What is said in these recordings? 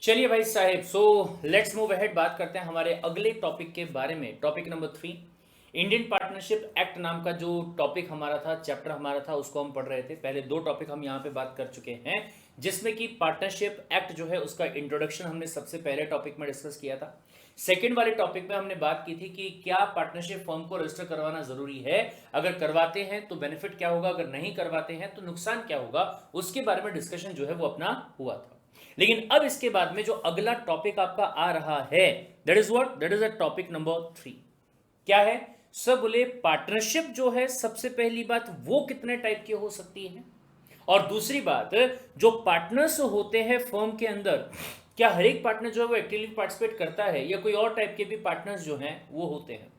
चलिए भाई साहेब, so let's move ahead. बात करते हैं हमारे अगले टॉपिक के बारे में। Topic number 3, Indian partnership act नाम का जो टॉपिक हमारा था, चैप्टर हमारा था, उसको हम पढ़ रहे थे। पहले 2 टॉपिक हम यहाँ पे बात कर चुके हैं, जिसमें कि पार्टनरशिप एक्ट जो है उसका इंट्रोडक्शन हमने सबसे पहले टॉपिक में डिस्कस किया था। सेकेंड वाले टॉपिक में हमने बात की थी कि क्या पार्टनरशिप फर्म को रजिस्टर करवाना जरूरी है, अगर करवाते हैं तो बेनिफिट क्या होगा, अगर नहीं करवाते हैं तो नुकसान क्या होगा, उसके बारे में डिस्कशन जो है वो अपना हुआ था। लेकिन अब इसके बाद में जो अगला टॉपिक आपका आ रहा है, that is what, that is a topic number 3। क्या है सर? बोले पार्टनरशिप जो है, सबसे पहली बात वो कितने टाइप की हो सकती है, और दूसरी बात जो पार्टनर्स होते हैं फर्म के अंदर, क्या हर एक पार्टनर जो है वो एक्टिवली पार्टिसिपेट करता है, या कोई और टाइप के भी पार्टनर्स जो हैं वो होते हैं।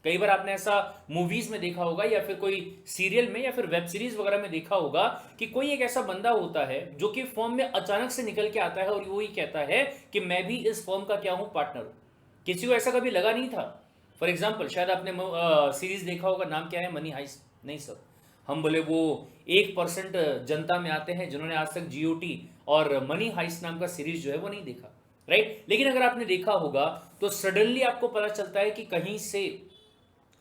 कई बार आपने ऐसा मूवीज में देखा होगा, या फिर कोई सीरियल में, या फिर वेब सीरीज वगैरह में देखा होगा कि कोई एक ऐसा बंदा होता है जो कि फर्म में अचानक से निकल के आता है और वो ही कहता है कि मैं भी इस फर्म का क्या हूं, पार्टनर हूं। किसी को ऐसा कभी लगा नहीं था। फॉर एग्जाम्पल, शायद आपने सीरीज देखा होगा, नाम क्या है, मनी हाइस्ट। नहीं सर, हम बोले वो 1% जनता में आते हैं जिन्होंने आज तक जीओटी और मनी हाइस्ट नाम का सीरीज जो है वो नहीं देखा, राइट। लेकिन अगर आपने देखा होगा तो सडनली आपको पता चलता है कि कहीं से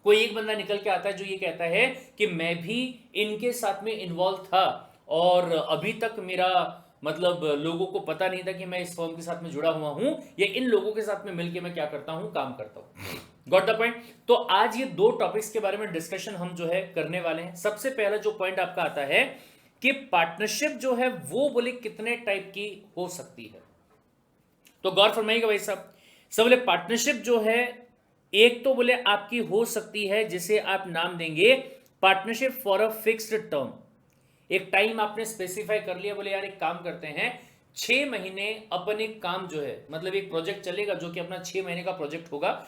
कोई एक बंदा निकल के आता है जो ये कहता है कि मैं भी इनके साथ में इन्वॉल्व था, और अभी तक मेरा मतलब लोगों को पता नहीं था कि मैं इस फर्म के साथ में जुड़ा हुआ हूं, या इन लोगों के साथ में मिलकर मैं क्या करता हूं, काम करता हूं। Got the point. तो आज ये 2 टॉपिक्स के बारे में डिस्कशन हम जो है करने वाले हैं। सबसे पहला जो पॉइंट आपका आता है कि पार्टनरशिप जो है वो बोले कितने टाइप की हो सकती है। तो गौर फरमाइएगा भाई साहब। सब बोले पार्टनरशिप जो है, एक तो बोले आपकी हो सकती है जिसे आप नाम देंगे partnership for a fixed term. एक टाइम आपने स्पेसिफाई कर लिया, बोले यार एक काम करते हैं, 6 महीने अपन एक काम जो है, मतलब एक प्रोजेक्ट चलेगा जो कि अपना 6 महीने का प्रोजेक्ट होगा।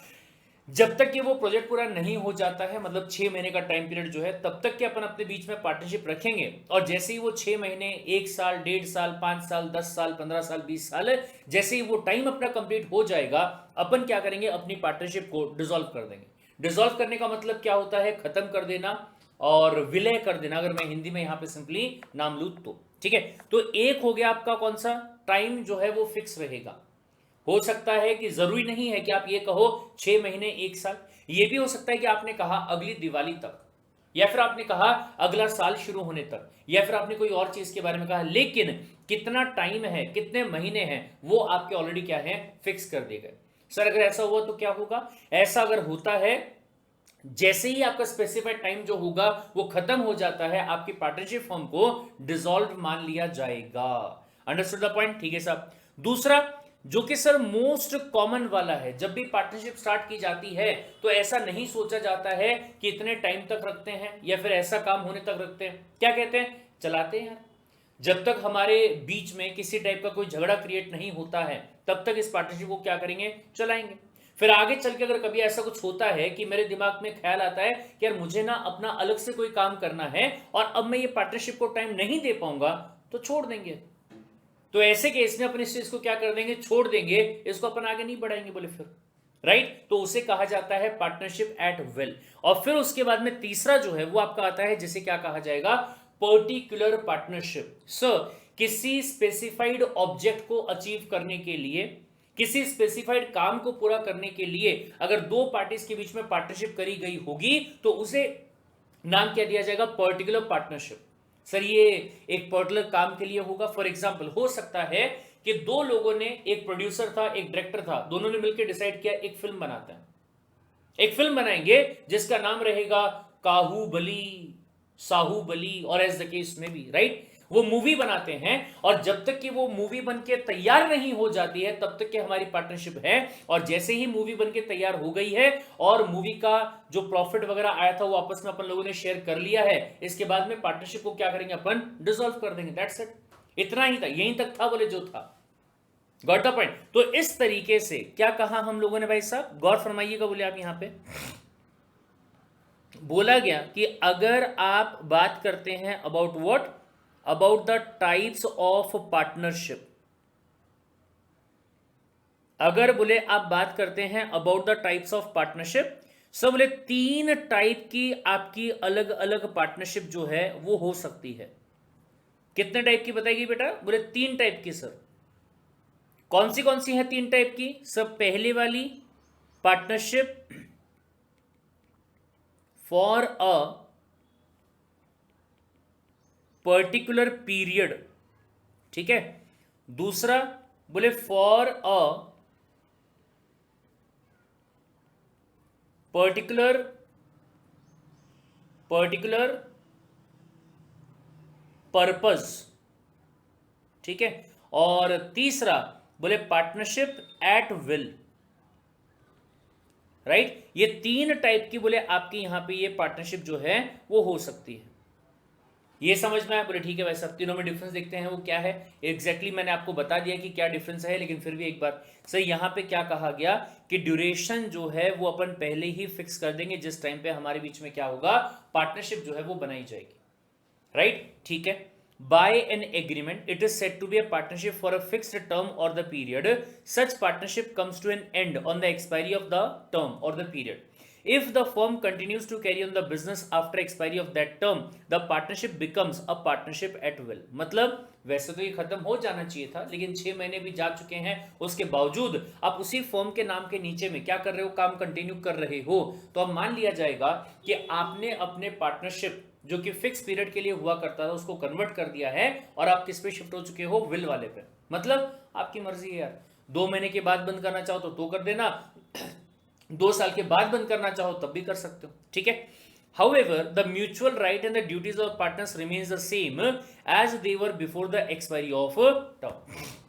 जब तक कि वो प्रोजेक्ट पूरा नहीं हो जाता है, मतलब 6 महीने का टाइम पीरियड जो है, तब तक कि अपन अपने बीच में पार्टनरशिप रखेंगे। और जैसे ही वो 6 महीने, 1 साल, 1.5 साल, 5 साल, 10 साल, 15 साल, 20 साल, जैसे ही वो टाइम अपना कंप्लीट हो जाएगा, अपन क्या करेंगे, अपनी पार्टनरशिप को डिसॉल्व कर देंगे। डिसॉल्व करने का मतलब क्या होता है, खत्म कर देना और विलय कर देना, अगर मैं हिंदी में यहां पे सिंपली नाम लूं तो। ठीक है, तो एक हो गया आपका कौन सा, टाइम जो है वो फिक्स रहेगा। हो सकता है कि जरूरी नहीं है कि आप ये कहो 6 महीने, 1 साल। ये भी हो सकता है कि आपने कहा अगली दिवाली तक, या फिर आपने कहा अगला साल शुरू होने तक, या फिर आपने कोई और चीज के बारे में कहा, लेकिन कितना टाइम है, कितने महीने हैं, वो आपके ऑलरेडी क्या है, फिक्स कर दिए गए। सर अगर ऐसा हुआ तो क्या होगा? ऐसा अगर होता है, जैसे ही आपका स्पेसिफाइड टाइम जो होगा वो खत्म हो जाता है, आपकी पार्टनरशिप फॉर्म को डिसॉल्व मान लिया जाएगा। Understood the point? ठीक है साहब। दूसरा, जो कि सर मोस्ट कॉमन वाला है, जब भी पार्टनरशिप स्टार्ट की जाती है तो ऐसा नहीं सोचा जाता है कि इतने टाइम तक रखते हैं या फिर ऐसा काम होने तक रखते हैं। क्या कहते हैं, चलाते हैं यार, जब तक हमारे बीच में किसी टाइप का कोई झगड़ा क्रिएट नहीं होता है तब तक इस पार्टनरशिप को क्या करेंगे, चलाएंगे। फिर आगे चल के अगर कभी ऐसा कुछ होता है कि मेरे दिमाग में ख्याल आता है कि यार मुझे ना अपना अलग से कोई काम करना है और अब मैं ये पार्टनरशिप को टाइम नहीं दे पाऊंगा, तो छोड़ देंगे। तो ऐसे केस में अपन इस चीज को क्या कर देंगे, छोड़ देंगे, इसको अपन आगे नहीं बढ़ाएंगे बोले फिर, राइट। तो उसे कहा जाता है पार्टनरशिप एट विल। और फिर उसके बाद में तीसरा जो है वो आपका आता है जिसे क्या कहा जाएगा, पर्टिकुलर पार्टनरशिप। सर किसी स्पेसिफाइड ऑब्जेक्ट को अचीव करने के लिए, किसी स्पेसिफाइड काम को पूरा करने के लिए अगर 2 पार्टीज के बीच में पार्टनरशिप करी गई होगी तो उसे नाम क्या दिया जाएगा, पर्टिकुलर पार्टनरशिप। सर ये एक पर्टिकुलर काम के लिए होगा। फॉर एग्जाम्पल हो सकता है कि 2 लोगों ने, एक प्रोड्यूसर था, एक डायरेक्टर था, दोनों ने मिलकर डिसाइड किया एक फिल्म बनाते हैं, एक फिल्म बनाएंगे जिसका नाम रहेगा काहूबली, साहूबली, और एज द केस में भी, राइट। वो मूवी बनाते हैं और जब तक कि वो मूवी बन के तैयार नहीं हो जाती है तब तक कि हमारी पार्टनरशिप है। और जैसे ही मूवी बन के तैयार हो गई है और मूवी का जो प्रॉफिट वगैरह आया था वो आपस में अपन लोगों ने शेयर कर लिया है, इसके बाद में पार्टनरशिप को क्या करेंगे, अपन डिसॉल्व कर देंगे। दैट्स इट, इतना ही था, यहीं तक था बोले जो था। Got the point? तो इस तरीके से क्या कहा हम लोगों ने भाई साहब, गौर फरमाइएगा। बोले आप यहां पे बोला गया कि अगर आप बात करते हैं about what, about the types of partnership, अगर बोले आप बात करते हैं about the types of partnership, सब बोले 3 टाइप की आपकी अलग अलग पार्टनरशिप जो है वो हो सकती है। कितने टाइप की बताएगी बेटा? बोले 3 टाइप की सर। कौन सी है तीन टाइप की? सब पहले वाली partnership for a particular period, ठीक है। दूसरा बोले फॉर अ पर्टिकुलर पर्पस, ठीक है। और तीसरा बोले पार्टनरशिप एट विल, राइट। ये तीन टाइप की बोले आपकी यहां पे ये पार्टनरशिप जो है वो हो सकती है। ये समझ में आया? बोले ठीक है भाई साहब, तीनों में डिफरेंस देखते हैं वो क्या है एग्जैक्टली। मैंने आपको बता दिया कि क्या डिफरेंस है, लेकिन फिर भी एक बार सर यहाँ पे क्या कहा गया कि ड्यूरेशन जो है वो अपन पहले ही फिक्स कर देंगे जिस टाइम पे हमारे बीच में क्या होगा, पार्टनरशिप जो है वो बनाई जाएगी, राइट, ठीक है। By an agreement, it is said to be a partnership for a fixed term or the period. Such partnership comes to an end on the expiry of the term or the period. If the firm continues to carry on the business after expiry of that term, the partnership becomes a partnership at will. मतलब वैसे तो ये खत्म हो जाना चाहिए था, लेकिन 6 महीने भी जा चुके हैं, उसके बावजूद आप उसी फर्म के नाम के नीचे में क्या कर रहे हो, काम कंटिन्यू कर रहे हो, तो अब मान लिया जाएगा कि आपने अपने पार्टनरशिप जो कि फिक्स पीरियड के लिए हुआ करता था उसको कन्वर्ट कर दिया है और आप किस पे शिफ्ट हो चुके हो, विल वाले पे। मतलब आपकी मर्जी है यार, 2 महीने के बाद बंद करना चाहो तो कर देना, 2 साल के बाद बंद करना चाहो तब भी कर सकते हो, ठीक है। However, the mutual right and the duties of partners remains the same as they were before the expiry of term.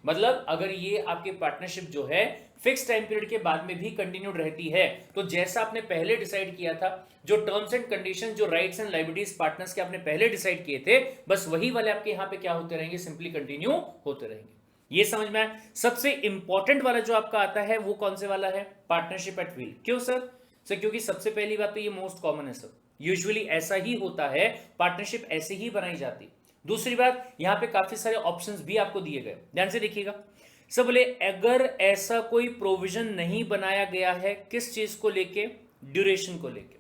मतलब अगर ये आपके पार्टनरशिप जो है फिक्स टाइम पीरियड के बाद में भी कंटिन्यूड रहती है, तो जैसा आपने पहले डिसाइड किया था, जो टर्म्स एंड कंडीशन, जो राइट्स एंड लायबिलिटीज पार्टनर्स के आपने पहले डिसाइड किए थे, बस वही वाले आपके यहाँ पे क्या होते रहेंगे, सिंपली कंटिन्यू होते रहेंगे। ये समझ में आया? सबसे इंपॉर्टेंट वाला जो आपका आता है वो कौन से वाला है, पार्टनरशिप एट विल। क्यों सर? क्योंकि सबसे पहली बात तो ये मोस्ट कॉमन है सर, यूजुअली ऐसा ही होता है, पार्टनरशिप ऐसे ही बनाई जाती। दूसरी बात, यहां पे काफी सारे ऑप्शंस भी आपको दिए गए, ध्यान से देखिएगा। सब बोले अगर ऐसा कोई प्रोविजन नहीं बनाया गया है, किस चीज को लेके, ड्यूरेशन को लेके,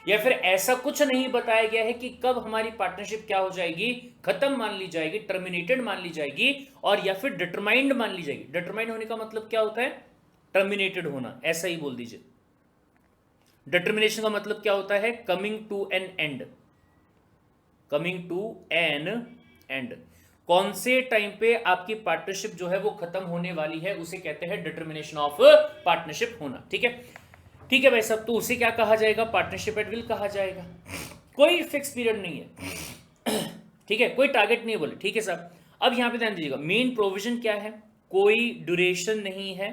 या फिर ऐसा कुछ नहीं बताया गया है कि कब हमारी पार्टनरशिप क्या हो जाएगी, खत्म मान ली जाएगी, टर्मिनेटेड मान ली जाएगी, और या फिर डिटरमाइंड मान ली जाएगी। डिटरमाइंड होने का मतलब क्या होता है, टर्मिनेटेड होना, ऐसा ही बोल दीजिए। डिटर्मिनेशन का मतलब क्या होता है, coming to an end, coming to an end. कौन से टाइम पे आपकी पार्टनरशिप जो है वो खत्म होने वाली है, उसे कहते हैं डिटर्मिनेशन ऑफ पार्टनरशिप होना, ठीक है। ठीक है भाई साहब, तो उसे क्या कहा जाएगा, पार्टनरशिप एट विल कहा जाएगा। कोई फिक्स पीरियड नहीं है, ठीक है, कोई टारगेट नहीं बोले, ठीक है साहब। अब यहां पे ध्यान दीजिएगा, मेन प्रोविजन क्या है, कोई ड्यूरेशन नहीं है।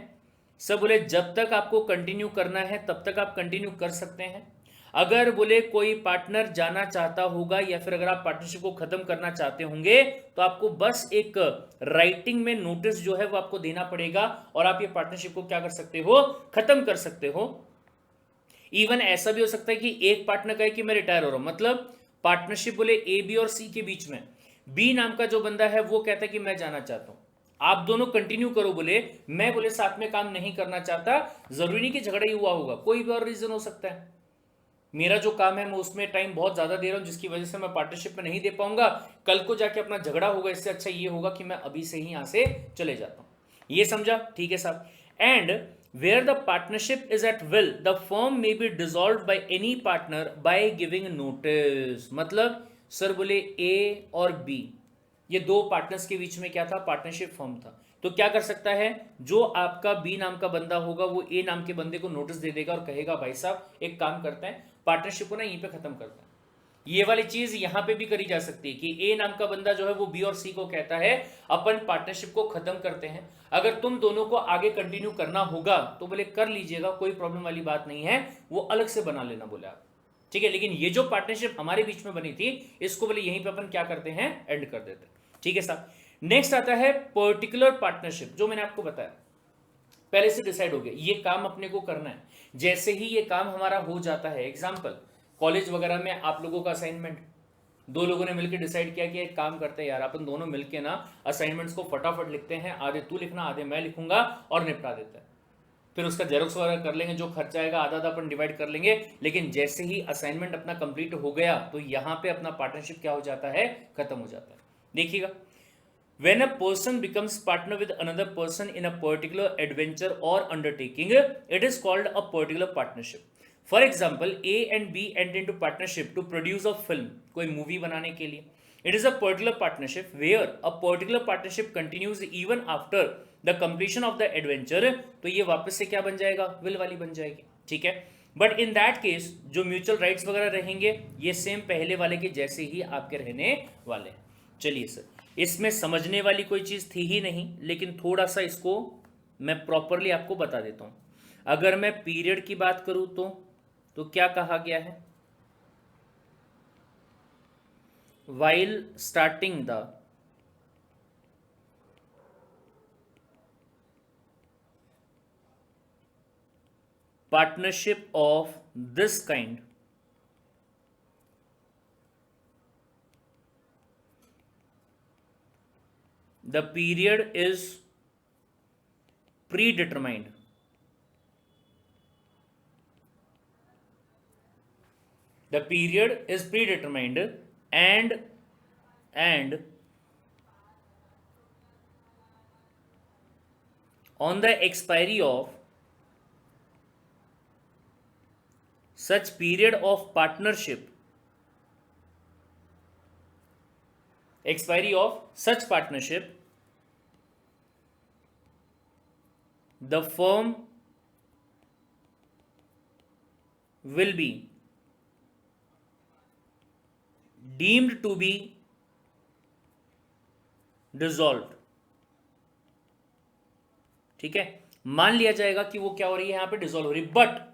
सब बोले जब तक आपको कंटिन्यू करना है तब तक आप कंटिन्यू कर सकते हैं। अगर बोले कोई पार्टनर जाना चाहता होगा या फिर अगर आप पार्टनरशिप को खत्म करना चाहते होंगे, तो आपको बस एक राइटिंग में नोटिस जो है वो आपको देना पड़ेगा और आप ये पार्टनरशिप को क्या कर सकते हो, खत्म कर सकते हो। इवन ऐसा भी हो सकता है कि एक पार्टनर कहे कि मैं रिटायर हो रहा हूं, मतलब पार्टनरशिप बोले ए बी और सी के बीच में, बी नाम का जो बंदा है वो कहता है कि मैं जाना चाहता हूं, आप दोनों कंटिन्यू करो, बोले मैं बोले साथ में काम नहीं करना चाहता। जरूरी नहीं कि झगड़ा ही हुआ होगा, कोई भी और रीजन हो सकता है, मेरा जो काम है मैं उसमें टाइम बहुत ज्यादा दे रहा हूं जिसकी वजह से मैं पार्टनरशिप में नहीं दे पाऊंगा, कल को जाके अपना झगड़ा होगा, इससे अच्छा ये होगा कि मैं अभी से ही यहां से चले जाता हूं। ये समझा, ठीक है साहब। And where the partnership is at will, the firm may be dissolved by any partner by giving notice। मतलब सर बोले ए और बी, ये दो पार्टनर्स के बीच में क्या था, पार्टनरशिप फॉर्म था, तो क्या कर सकता है, जो आपका बी नाम का बंदा होगा वो ए नाम के बंदे को नोटिस दे देगा और कहेगा भाई साहब एक काम करते हैं, पार्टनरशिप को ना यहीं पे खत्म करते हैं। ये वाली चीज यहां पे भी करी जा सकती है कि ए नाम का बंदा जो है वो बी और सी को कहता है अपन पार्टनरशिप को खत्म करते हैं, अगर तुम दोनों को आगे कंटिन्यू करना होगा तो बोले कर लीजिएगा, कोई प्रॉब्लम वाली बात नहीं है, वो अलग से बना लेना बोले आप, ठीक है। लेकिन ये जो पार्टनरशिप हमारे बीच में बनी थी इसको बोले यहीं पे अपन क्या करते हैं, एंड कर देते हैं, ठीक है साहब। नेक्स्ट आता है पर्टिकुलर पार्टनरशिप, जो मैंने आपको बताया पहले से डिसाइड हो गया ये काम अपने को करना है। जैसे ही ये काम हमारा हो जाता है, एग्जांपल कॉलेज वगैरह में आप लोगों का असाइनमेंट, दो लोगों ने मिलकर डिसाइड किया कि एक काम करते हैं यार, अपन दोनों मिलके ना असाइनमेंट्स को फटाफट लिखते हैं, आधे तू लिखना आधे मैं लिखूंगा और निपटा देते हैं, फिर उसका जेरोक्स वगैरह कर लेंगे, जो खर्चा आएगा आधा आधा अपन डिवाइड कर लेंगे। लेकिन जैसे ही असाइनमेंट अपना कंप्लीट हो गया तो यहां पे अपना पार्टनरशिप क्या हो जाता है, खत्म हो जाता है। देखिएगा When a person becomes partner with another person in a particular adventure or undertaking, it is called a particular partnership. For example, A and B enter into partnership to produce a film, कोई movie बनाने के लिए. It is a particular partnership where a particular partnership continues even after the completion of the adventure. तो ये वापस से क्या बन जाएगा, will वाली बन जाएगी. ठीक है. बट इन दैट केस जो म्यूचुअल राइट्स वगैरह रहेंगे ये सेम पहले वाले के जैसे ही आपके रहने वाले हैं. चलिए सर, इसमें समझने वाली कोई चीज़ थी ही नहीं, लेकिन थोड़ा सा इसको मैं प्रॉपरली आपको बता देता हूँ. अगर मैं पीरियड की बात करूँ तो क्या कहा गया है? While starting the partnership of this kind, the period is predetermined. The period is predetermined and on the expiry of such period of partnership, expiry of such partnership, the firm will be deemed to be dissolved. ठीक है, मान लिया जाएगा कि वो क्या हो रही है, यहां पे डिसॉल्व हो रही. But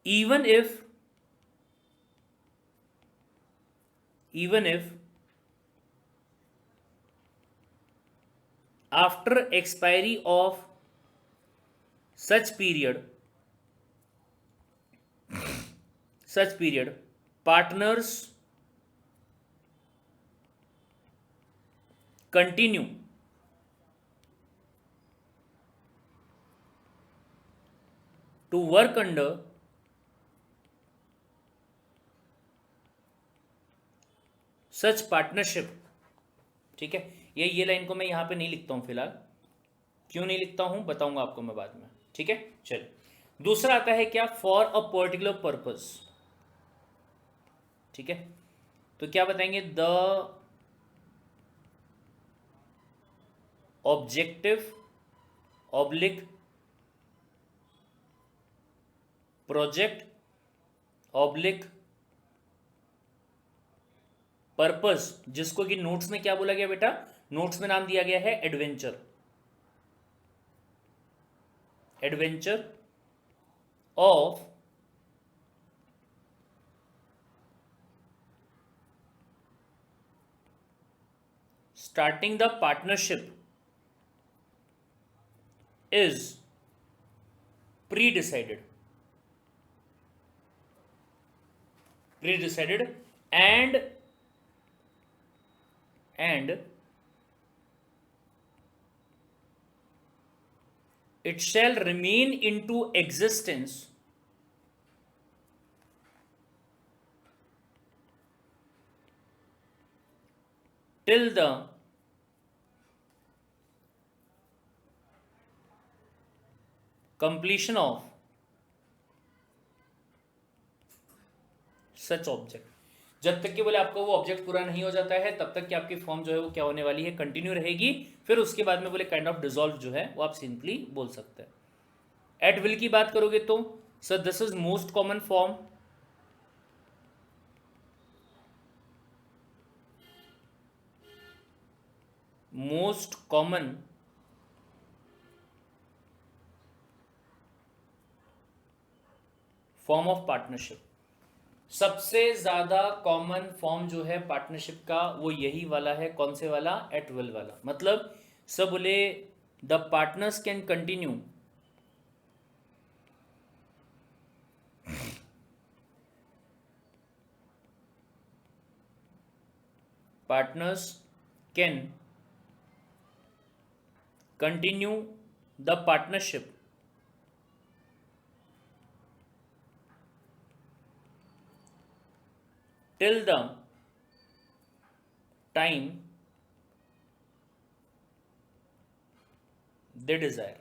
even if after expiry of such period partners continue to work under such partnership. ठीक है, ये लाइन को मैं यहां पे नहीं लिखता हूं फिलहाल. क्यों नहीं लिखता हूं बताऊंगा आपको मैं बाद में. ठीक है, चलिए. दूसरा आता है क्या? For a particular purpose. ठीक है, तो क्या बताएंगे? The objective oblique project oblique purpose, जिसको कि नोट्स में क्या बोला गया बेटा? नोट्स में नाम दिया गया है adventure. Adventure of starting the partnership is pre-decided and it shall remain into existence till the completion of such object. जब तक कि बोले आपका वो ऑब्जेक्ट पूरा नहीं हो जाता है तब तक कि आपकी फॉर्म जो है वो क्या होने वाली है? कंटिन्यू रहेगी. फिर उसके बाद में बोले काइंड ऑफ डिसॉल्व जो है वो आप सिंपली बोल सकते हैं. एट विल की बात करोगे तो sir this is most common form. Most common form of partnership. सबसे ज्यादा कॉमन फॉर्म जो है पार्टनरशिप का वो यही वाला है. कौन से वाला? एट विल वाला. मतलब सब बोले the partners can continue partners can continue the partnership till the time they desire.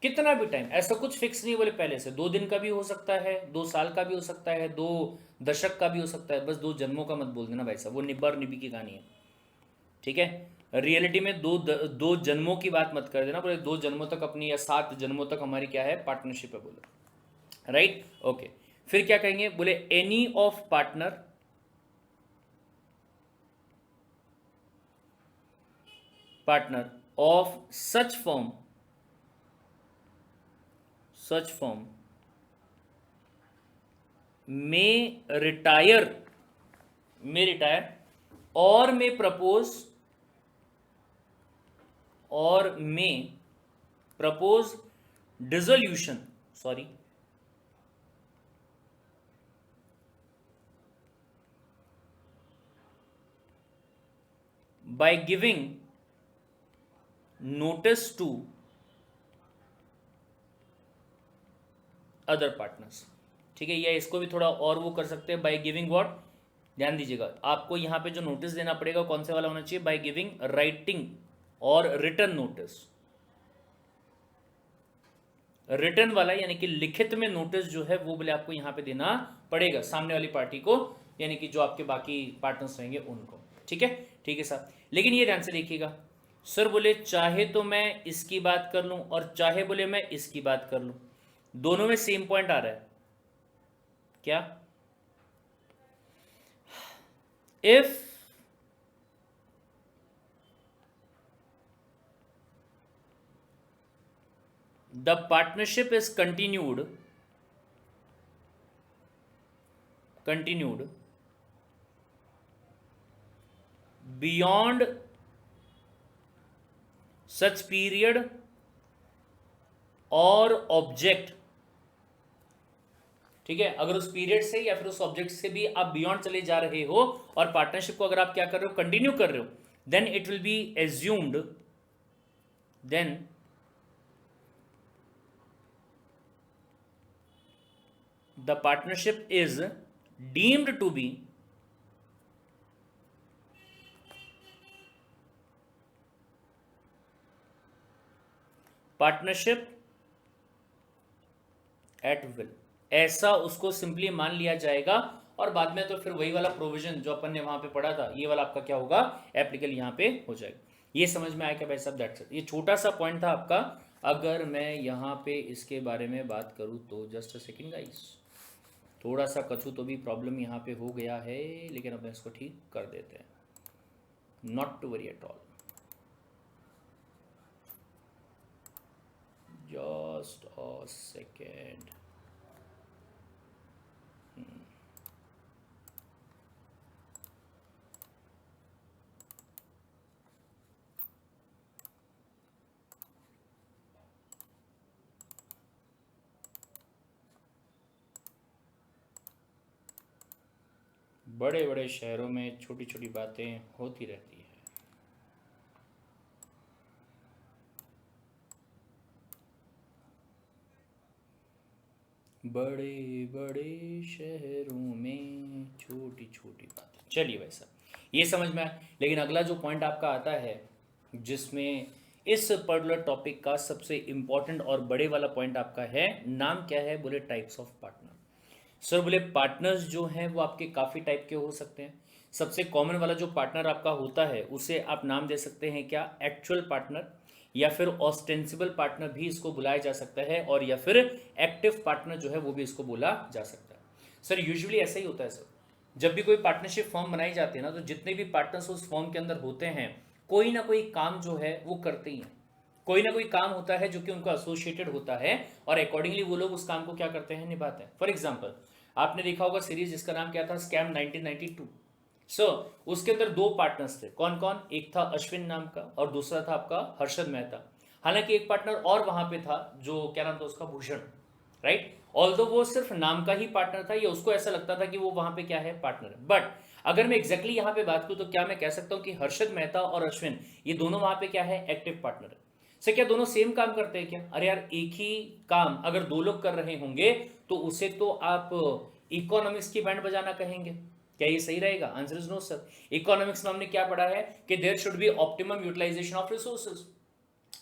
कितना भी टाइम, ऐसा कुछ फिक्स नहीं बोले पहले से, 2 दिन का भी हो सकता है, 2 साल का भी हो सकता है, 2 दशक का भी हो सकता है, बस 2 जन्मों का मत बोल देना भाई साहब, वो निब्बा और निबी की कहानी है। ठीक है, रियलिटी में 2 जन्मों की बात मत कर देना, बोले 2 जन्मों तक अपनी या 7 जन्मों तक हमारी क्या है, पार्टनरशिप है बोले। Right, okay. फिर क्या कहेंगे, बोले any of partner of such form may retire or may propose dissolution, by giving notice to other partners. ठीक है, या इसको भी थोड़ा और वो कर सकते हैं, बाय गिविंग व्हाट, ध्यान दीजिएगा, आपको यहाँ पे जो नोटिस देना पड़ेगा कौन से वाला होना चाहिए, बाय गिविंग राइटिंग और रिटर्न नोटिस। रिटर्न वाला यानी कि लिखित में नोटिस जो है वो बोले आपको यहाँ पे देना पड़ेगा सामने वाली पार्टी को, यानी कि जो आपके बाकी पार्टनर्स रहेंगे उनको। ठीक है, ठीक है साहब, लेकिन ये ध्यान से देखिएगा, सर बोले चाहे तो मैं इसकी बात कर लूं और चाहे बोले मैं इसकी बात कर लूं, दोनों में सेम पॉइंट आ रहा है क्या, if the partnership is continued beyond such period और ऑब्जेक्ट। ठीक है, अगर उस पीरियड से या फिर उस ऑब्जेक्ट से भी आप बियॉन्ड चले जा रहे हो और पार्टनरशिप को अगर आप क्या कर रहे हो, कंटिन्यू कर रहे हो, then it will be assumed, then the partnership is deemed to be partnership at will, ऐसा उसको सिंपली मान लिया जाएगा। और बाद में तो फिर वही वाला प्रोविजन जो अपन ने वहां पे पढ़ा था, ये वाला आपका क्या होगा, एप्लीकेबल यहाँ पे हो जाएगा। ये समझ में आया क्या भाई साहब, दैट्स इट। ये छोटा सा पॉइंट था आपका। अगर मैं यहाँ पे इसके बारे में बात करूँ तो जस्ट अ सेकेंड गाइस, थोड़ा सा कथू तो भी प्रॉब्लम यहाँ पे हो गया है, लेकिन अब इसको ठीक कर देते हैं, not to worry at all, just a second. बड़े बड़े शहरों में छोटी छोटी बातें होती रहती है। बड़े बड़े शहरों में छोटी छोटी बातें। चलिए भाई साहब, ये समझ में आया। लेकिन अगला जो पॉइंट आपका आता है, जिसमें इस पर्टिकुलर टॉपिक का सबसे इंपॉर्टेंट और बड़े वाला पॉइंट आपका है, नाम क्या है, बोले टाइप्स ऑफ पार्टनर। सर बोले पार्टनर्स जो हैं वो आपके काफ़ी टाइप के हो सकते हैं। सबसे कॉमन वाला जो पार्टनर आपका होता है उसे आप नाम दे सकते हैं क्या, एक्चुअल पार्टनर, या फिर ऑस्टेंसिबल पार्टनर भी इसको बुलाया जा सकता है, और या फिर एक्टिव पार्टनर जो है वो भी इसको बोला जा सकता है। सर यूजुअली ऐसा ही होता है सर, जब भी कोई पार्टनरशिप फॉर्म बनाई जाती है ना, तो जितने भी पार्टनर्स उस फॉर्म के अंदर होते हैं, कोई ना कोई काम जो है वो करते ही हैं। कोई ना कोई काम होता है जो कि उनको एसोसिएटेड होता है, और अकॉर्डिंगली वो लोग उस काम को क्या करते हैं, निभाते हैं। फॉर एग्जाम्पल, आपने देखा होगा सीरीज जिसका नाम क्या था, स्कैम 1992। उसके अंदर 2 पार्टनर्स थे, कौन कौन, एक था अश्विन नाम का और दूसरा था आपका हर्षद मेहता। हालांकि एक पार्टनर और वहां पे था, जो क्या नाम था उसका, भूषण, राइट। ऑल्दो वो सिर्फ नाम का ही पार्टनर था, या उसको ऐसा लगता था कि वो वहां पे क्या है, पार्टनर है। बट अगर मैं एग्जैक्टली यहाँ पे बात करूँ तो क्या मैं कह सकता हूँ कि हर्षद मेहता और अश्विन ये दोनों वहां पे क्या है, एक्टिव पार्टनर है। से क्या दोनों सेम काम करते हैं क्या, अरे यार एक ही काम अगर 2 लोग कर रहे होंगे तो उसे तो आप इकोनॉमिक्स की बैंड बजाना कहेंगे। क्या ये सही रहेगा? Answer is no sir. Economics में हमने क्या पढ़ा है कि there should be optimum utilization of resources.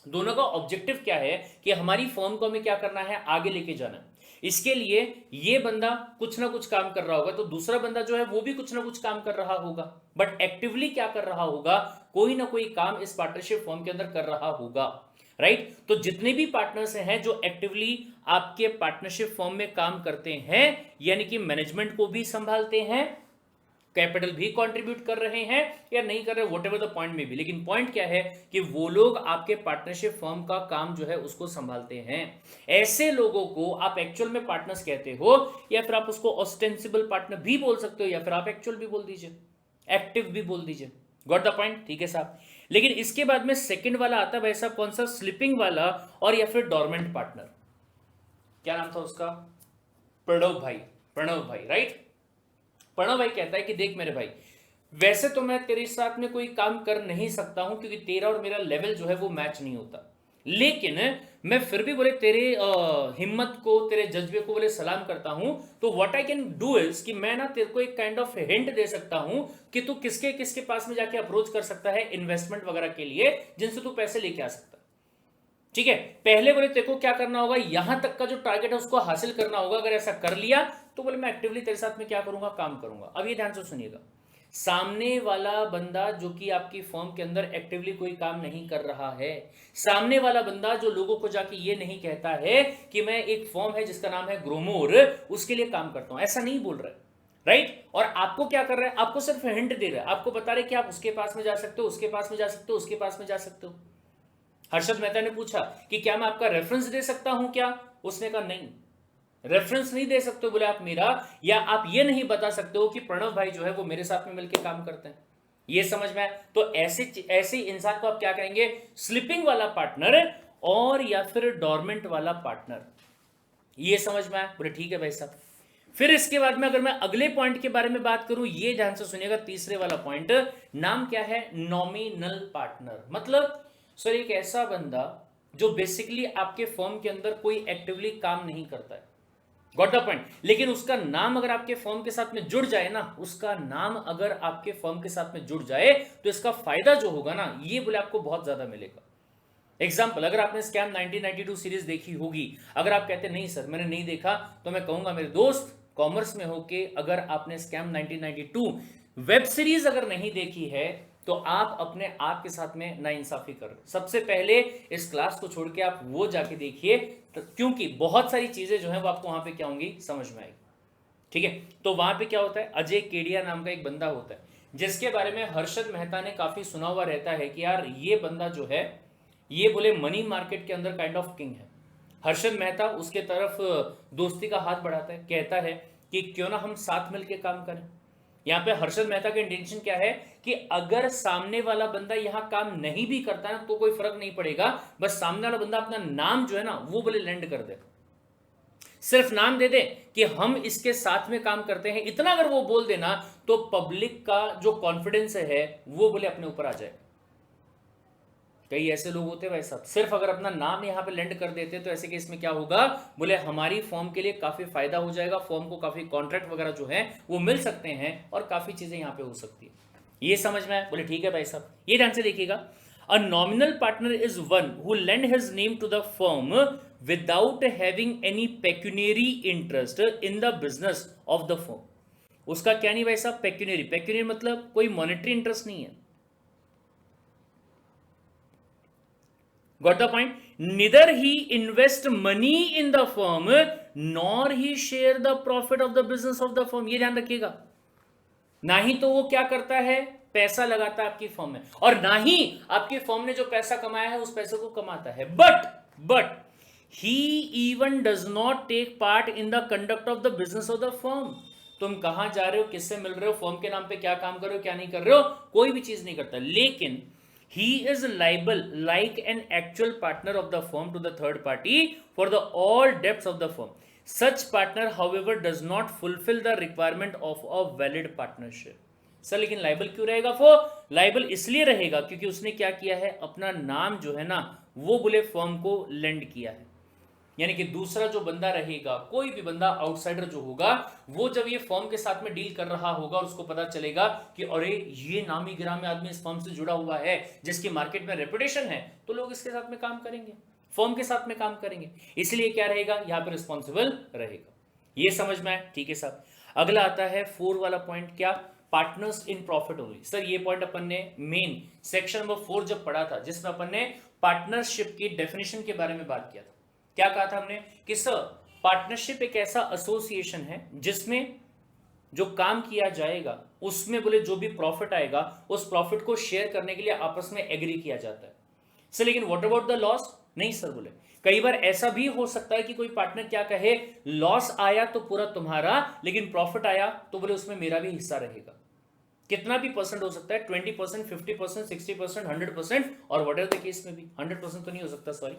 दोनों का ऑब्जेक्टिव क्या है कि हमारी फर्म को हमें क्या करना है, आगे लेके जाना है। इसके लिए ये बंदा कुछ ना कुछ काम कर रहा होगा, तो दूसरा बंदा जो है वो भी कुछ ना कुछ काम कर रहा होगा, बट एक्टिवली क्या कर रहा होगा, कोई ना कोई काम इस पार्टनरशिप फर्म के अंदर कर रहा होगा, राइट। तो जितने भी पार्टनर्स हैं जो एक्टिवली आपके पार्टनरशिप फर्म में काम करते हैं, यानी कि मैनेजमेंट को भी संभालते हैं, कैपिटल भी कंट्रीब्यूट कर रहे हैं या नहीं कर रहे, वॉट एवर द पॉइंट में भी, लेकिन पॉइंट क्या है कि वो लोग आपके पार्टनरशिप फर्म का काम जो है उसको संभालते हैं। ऐसे लोगों को आप एक्चुअल में पार्टनर्स कहते हो, या फिर आप उसको ऑस्टेंसिबल पार्टनर भी बोल सकते हो, या फिर आप एक्चुअल भी बोल दीजिए, एक्टिव भी बोल दीजिए। Got the point? ठीक है साहब। लेकिन इसके बाद में सेकंड वाला आता है भाई साहब, कौन सा? स्लीपिंग वाला और या फिर डोरमेंट पार्टनर। क्या नाम था उसका? प्रणव भाई, प्रणव भाई, राइट। प्रणव भाई कहता है कि देख मेरे भाई, वैसे तो मैं तेरे साथ में कोई काम कर नहीं सकता हूं क्योंकि तेरा और मेरा लेवल जो है वो मैच नहीं होता, लेकिन मैं फिर भी बोले तेरे हिम्मत को, तेरे जज्बे को बोले सलाम करता हूं। तो what I can do is कि मैं ना तेरे को एक काइंड ऑफ हिंट दे सकता हूं कि तू किसके किसके पास में जाके अप्रोच कर सकता है इन्वेस्टमेंट वगैरह के लिए, जिनसे तू पैसे लेके आ सकता है। ठीक है, पहले बोले तेरे को क्या करना होगा, यहां तक का जो टारगेट है उसको हासिल करना होगा। अगर ऐसा कर लिया तो बोले मैं एक्टिवली तेरे साथ में क्या करूंगा, काम करूंगा। अब ये ध्यान से सुनिएगा, सामने वाला बंदा जो कि आपकी फर्म के अंदर एक्टिवली कोई काम नहीं कर रहा है, सामने वाला बंदा जो लोगों को जाके ये नहीं कहता है कि मैं एक फर्म है जिसका नाम है ग्रोमोर, उसके लिए काम करता हूं, ऐसा नहीं बोल रहा है, राइट। और आपको क्या कर रहा है, आपको सिर्फ हिंट दे रहा है, आपको बता रहे कि आप उसके पास में जा सकते हो, उसके पास में जा सकते हो, उसके पास में जा सकते हो। हर्षद मेहता ने पूछा कि क्या मैं आपका रेफरेंस दे सकता हूं क्या? उसने कहा नहीं, रेफरेंस नहीं दे सकते बोले आप मेरा, या आप ये नहीं बता सकते हो कि प्रणव भाई जो है वो मेरे साथ में मिलकर काम करते हैं। ये समझ में आया? तो ऐसे इंसान को आप क्या कहेंगे, स्लीपिंग वाला पार्टनर और या फिर डोरमेंट वाला पार्टनर। ये समझ में आया? बोले ठीक है भाई साहब। फिर इसके बाद में अगर मैं अगले पॉइंट के बारे में बात करूं, ये ध्यान से सुनिएगा, तीसरे वाला पॉइंट, नाम क्या है, नॉमिनल पार्टनर। मतलब सर एक ऐसा बंदा जो बेसिकली आपके फर्म के अंदर कोई एक्टिवली काम नहीं करता है, गॉट द पॉइंट, लेकिन उसका नाम अगर आपके फर्म के साथ में जुड़ जाए ना, उसका नाम अगर आपके फर्म के साथ में जुड़ जाए तो इसका फायदा जो होगा ना, ये बोले आपको बहुत ज्यादा मिलेगा। एग्जाम्पल, अगर आपने स्कैम 1992 सीरीज देखी होगी, अगर आप कहते नहीं सर मैंने नहीं देखा, तो मैं कहूंगा मेरे दोस्त कॉमर्स में होके अगर आपने स्कैम 1992 वेब सीरीज अगर नहीं देखी है तो आप अपने आप के साथ में नाइंसाफी कर रहे हो। सबसे पहले इस क्लास को छोड़ के आप वो जाके देखिए, क्योंकि बहुत सारी चीजें जो है वो आपको वहां पे क्या होंगी, समझ में आएगी। ठीक है, तो वहां पे क्या होता है, अजय केडिया नाम का एक बंदा होता है जिसके बारे में हर्षद मेहता ने काफी सुना हुआ रहता है कि यार ये बंदा जो है ये बोले मनी मार्केट के अंदर काइंड ऑफ किंग है। हर्षद मेहता उसके तरफ दोस्ती का हाथ बढ़ाता है, कहता है कि क्यों ना हम साथ मिलकर काम करें। यहां पे हर्षद मेहता का इंटेंशन क्या है कि अगर सामने वाला बंदा यहां काम नहीं भी करता है तो कोई फर्क नहीं पड़ेगा, बस सामने वाला बंदा अपना नाम जो है ना वो बोले लैंड कर दे, सिर्फ नाम दे दे कि हम इसके साथ में काम करते हैं, इतना अगर वो बोल देना तो पब्लिक का जो कॉन्फिडेंस है वो बोले अपने ऊपर आ जाए। कई ऐसे लोग होते हैं भाई साहब, सिर्फ अगर अपना नाम यहां पे लैंड कर देते तो ऐसे केस में क्या होगा, बोले हमारी फॉर्म के लिए काफी फायदा हो जाएगा, फॉर्म को काफी कॉन्ट्रैक्ट वगैरह जो है वो मिल सकते हैं और काफी चीजें यहां पे हो सकती है। ये समझ में आया? बोले ठीक है भाई साहब। ये ध्यान से देखिएगा, a nominal partner is one who lend his name to the firm without having any pecuniary interest in the business of the firm. उसका क्या नहीं भाई साहब, पेक्यूनियरी। पेक्यूनियरी मतलब कोई मॉनेटरी इंटरेस्ट नहीं है। Got the point? Neither he invest money in the firm nor he share the profit of the business of the firm. ये ध्यान रखिएगा, ना ही तो वो क्या करता है, पैसा लगाता है आपकी फर्म में, और ना ही आपकी फर्म ने जो पैसा कमाया है उस पैसे को कमाता है। But he even does not take part in the conduct of the business of the firm. तुम कहां जा रहे हो, किससे मिल रहे हो, फर्म के नाम पे क्या काम कर रहे हो, क्या नहीं कर रहे हो, कोई भी चीज नहीं करता। लेकिन he is liable like an actual partner of the firm to the third party for the all debts of the firm. Such partner however does not fulfill the requirement of a valid partnership. Sir लेकिन liable क्यों रहेगा? वो liable इसलिए रहेगा क्योंकि उसने क्या किया है, अपना नाम जो है ना वो बोले फर्म को लेंड किया है। यानी कि दूसरा जो बंदा रहेगा, कोई भी बंदा आउटसाइडर जो होगा, वो जब ये फर्म के साथ में डील कर रहा होगा और उसको पता चलेगा कि अरे ये नामी गिरामी आदमी इस फर्म से जुड़ा हुआ है, जिसकी मार्केट में रेपुटेशन है, तो लोग इसके साथ में काम करेंगे, फर्म के साथ में काम करेंगे। इसलिए क्या रहेगा यहाँ पर, रिस्पॉन्सिबल रहेगा। ये समझ में आया? ठीक है साहब। अगला आता है 4 वाला पॉइंट, क्या? Partners in profit only. Sir ये पॉइंट अपन ने मेन सेक्शन नंबर 4 जब पढ़ा था, जिसमें अपन ने पार्टनरशिप की डेफिनेशन के बारे में बात किया था, क्या कहा था हमने कि सर पार्टनरशिप एक ऐसा एसोसिएशन है जिसमें जो काम किया जाएगा उसमें बोले जो भी प्रॉफिट आएगा उस प्रॉफिट को शेयर करने के लिए आपस में एग्री किया जाता है। सर लेकिन व्हाट अबाउट द लॉस? नहीं सर, बोले कई बार ऐसा भी हो सकता है कि कोई पार्टनर क्या कहे, लॉस आया तो पूरा तुम्हारा, लेकिन प्रॉफिट आया तो बोले उसमें मेरा भी हिस्सा रहेगा। कितना भी परसेंट हो सकता है, 20%, 50%, 60%, 100%, और व्हाटएवर द केस में भी 100% तो नहीं हो सकता, सॉरी,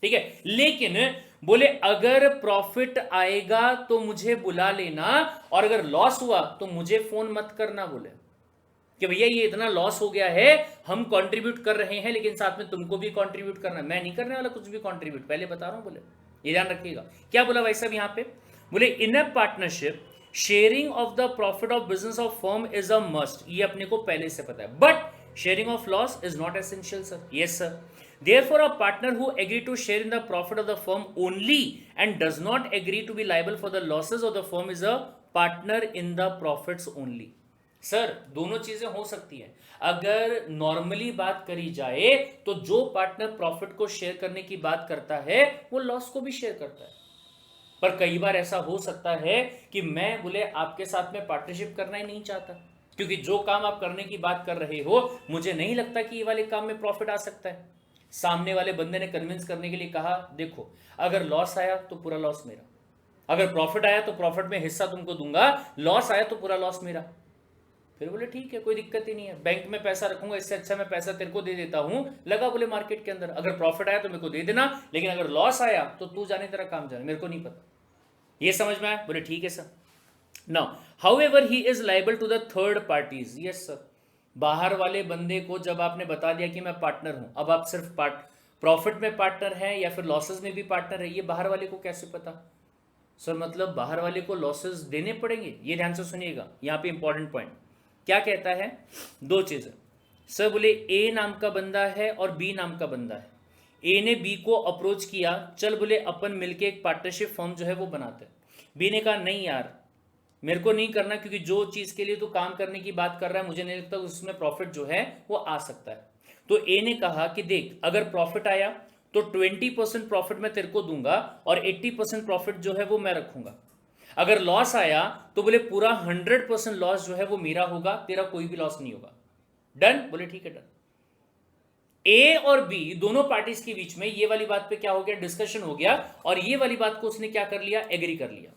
ठीक है। लेकिन बोले अगर प्रॉफिट आएगा तो मुझे बुला लेना, और अगर लॉस हुआ तो मुझे फोन मत करना, बोले कि भैया ये इतना लॉस हो गया है, हम कंट्रीब्यूट कर रहे हैं लेकिन साथ में तुमको भी कंट्रीब्यूट करना है। मैं नहीं करने वाला कुछ भी कंट्रीब्यूट, पहले बता रहा हूं, बोले ये ध्यान रखिएगा। क्या बोला भाई साहब यहाँ पे? बोले in a partnership sharing of the profit of business of firm is a must. ये अपने को पहले से पता है, but sharing of loss is not essential sir. Yes sir. Therefore, a partner who agree to share in the profit of the firm only and does not agree to be liable for the losses of the firm is a partner in the profits only. Sir दोनों चीजें हो सकती है। अगर normally बात करी जाए तो जो पार्टनर प्रॉफिट को शेयर करने की बात करता है वो लॉस को भी शेयर करता है, पर कई बार ऐसा हो सकता है कि मैं बोले आपके साथ में पार्टनरशिप करना ही नहीं चाहता, क्योंकि जो काम आप करने की बात कर रहे हो मुझे नहीं लगता कि ये वाले काम में प्रॉफिट आ सकता है। सामने वाले बंदे ने कन्विंस करने के लिए कहा, देखो अगर लॉस आया तो पूरा लॉस मेरा, अगर प्रॉफिट आया तो प्रॉफिट में हिस्सा तुमको दूंगा, लॉस आया तो पूरा लॉस मेरा। फिर बोले ठीक है, कोई दिक्कत ही नहीं है, बैंक में पैसा रखूंगा, इससे अच्छा मैं पैसा तेरे को दे देता हूं, लगा बोले मार्केट के अंदर, अगर प्रॉफिट आया तो मेरे को दे देना, लेकिन अगर लॉस आया तो तू जाने तेरा काम जाने, मेरे को नहीं पता। ये समझ में आया? बोले ठीक है sir. Now however he is liable to the third parties. Yes sir. बाहर वाले बंदे को जब आपने बता दिया कि मैं पार्टनर हूं, अब आप सिर्फ प्रॉफिट में पार्टनर है या फिर लॉसेस में भी पार्टनर है, ये बाहर वाले को कैसे पता? सर मतलब बाहर वाले को लॉसेस देने पड़ेंगे। ये ध्यान से सुनिएगा, यहां पे इंपॉर्टेंट पॉइंट क्या कहता है, दो चीजें। सर बोले ए नाम का बंदा है और बी नाम का बंदा है, ए ने बी को अप्रोच किया, चल बोले अपन मिलके एक पार्टनरशिप फर्म जो है वो बनाते हैं। बी ने कहा नहीं यार मेरे को नहीं करना, क्योंकि जो चीज के लिए तू काम करने की बात कर रहा है मुझे नहीं लगता उसमें प्रॉफिट जो है वो आ सकता है। तो ए ने कहा कि देख अगर प्रॉफिट आया तो 20% प्रॉफिट मैं तेरे को दूंगा और 80% प्रॉफिट जो है वो मैं रखूंगा। अगर लॉस आया तो बोले पूरा 100% लॉस जो है वो मेरा होगा, तेरा कोई भी लॉस नहीं होगा। डन? बोले ठीक है डन। ए और बी दोनों पार्टीज के बीच में ये वाली बात पे क्या हो गया, डिस्कशन हो गया, और ये वाली बात को उसने क्या कर लिया, एग्री कर लिया।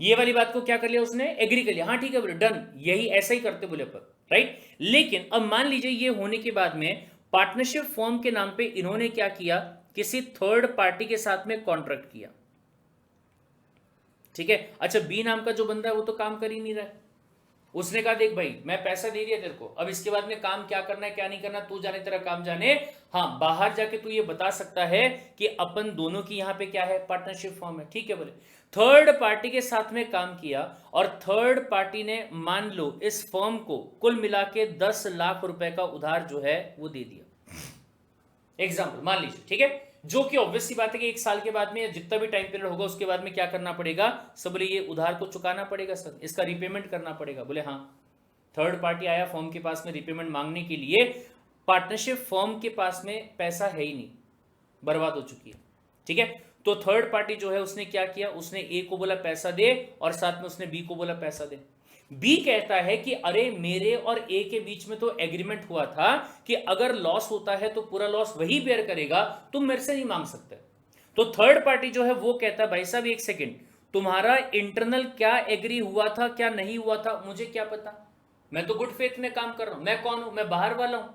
ये वाली बात को क्या कर लिया उसने, एग्री कर लिया। हाँ ठीक है बोले डन, यही ऐसा ही करते बोले पर, राइट। लेकिन अब मान लीजिए ये होने के बाद में पार्टनरशिप फॉर्म के नाम पे इन्होंने क्या किया, किसी थर्ड पार्टी के साथ में कॉन्ट्रैक्ट किया, ठीक है। अच्छा बी नाम का जो बंदा है वो तो काम कर ही नहीं रहा है, उसने कहा देख भाई मैं पैसा दे दिया तेरे को, अब इसके बाद में काम क्या करना है क्या नहीं करना तू जाने, तेरा काम जाने। हाँ बाहर जाके तू ये बता सकता है कि अपन दोनों की यहाँ पे क्या है, पार्टनरशिप फॉर्म है, ठीक है। बोले थर्ड पार्टी के साथ में काम किया और थर्ड पार्टी ने मान लो इस फर्म को कुल मिला के 10 लाख रुपए का उधार जो है वो दे दिया, एग्जाम्पल मान लीजिए, ठीक है। जो कि ऑब्वियस सी बात है कि 1 साल के बाद में या जितना भी टाइम पीरियड होगा उसके बाद में क्या करना पड़ेगा, सब बोले ये उधार को चुकाना पड़ेगा सर, इसका रिपेमेंट करना पड़ेगा। बोले हाँ। थर्ड पार्टी आया फर्म के पास में रिपेमेंट मांगने के लिए, पार्टनरशिप फर्म के पास में पैसा है ही नहीं, बर्बाद हो चुकी है, ठीक है। तो थर्ड पार्टी जो है उसने क्या किया, उसने ए को बोला पैसा दे और साथ में उसने बी को बोला पैसा दे। बी कहता है कि अरे मेरे और ए के बीच में तो एग्रीमेंट हुआ था कि अगर लॉस होता है तो पूरा लॉस वही बेयर करेगा, तुम मेरे से नहीं मांग सकते। तो थर्ड पार्टी जो है वो कहता है भाई साहब एक सेकंड, तुम्हारा इंटरनल क्या एग्री हुआ था क्या नहीं हुआ था मुझे क्या पता, मैं तो गुड फेथ में काम कर रहा हूं, मैं कौन हूं, मैं बाहर वाला हूं,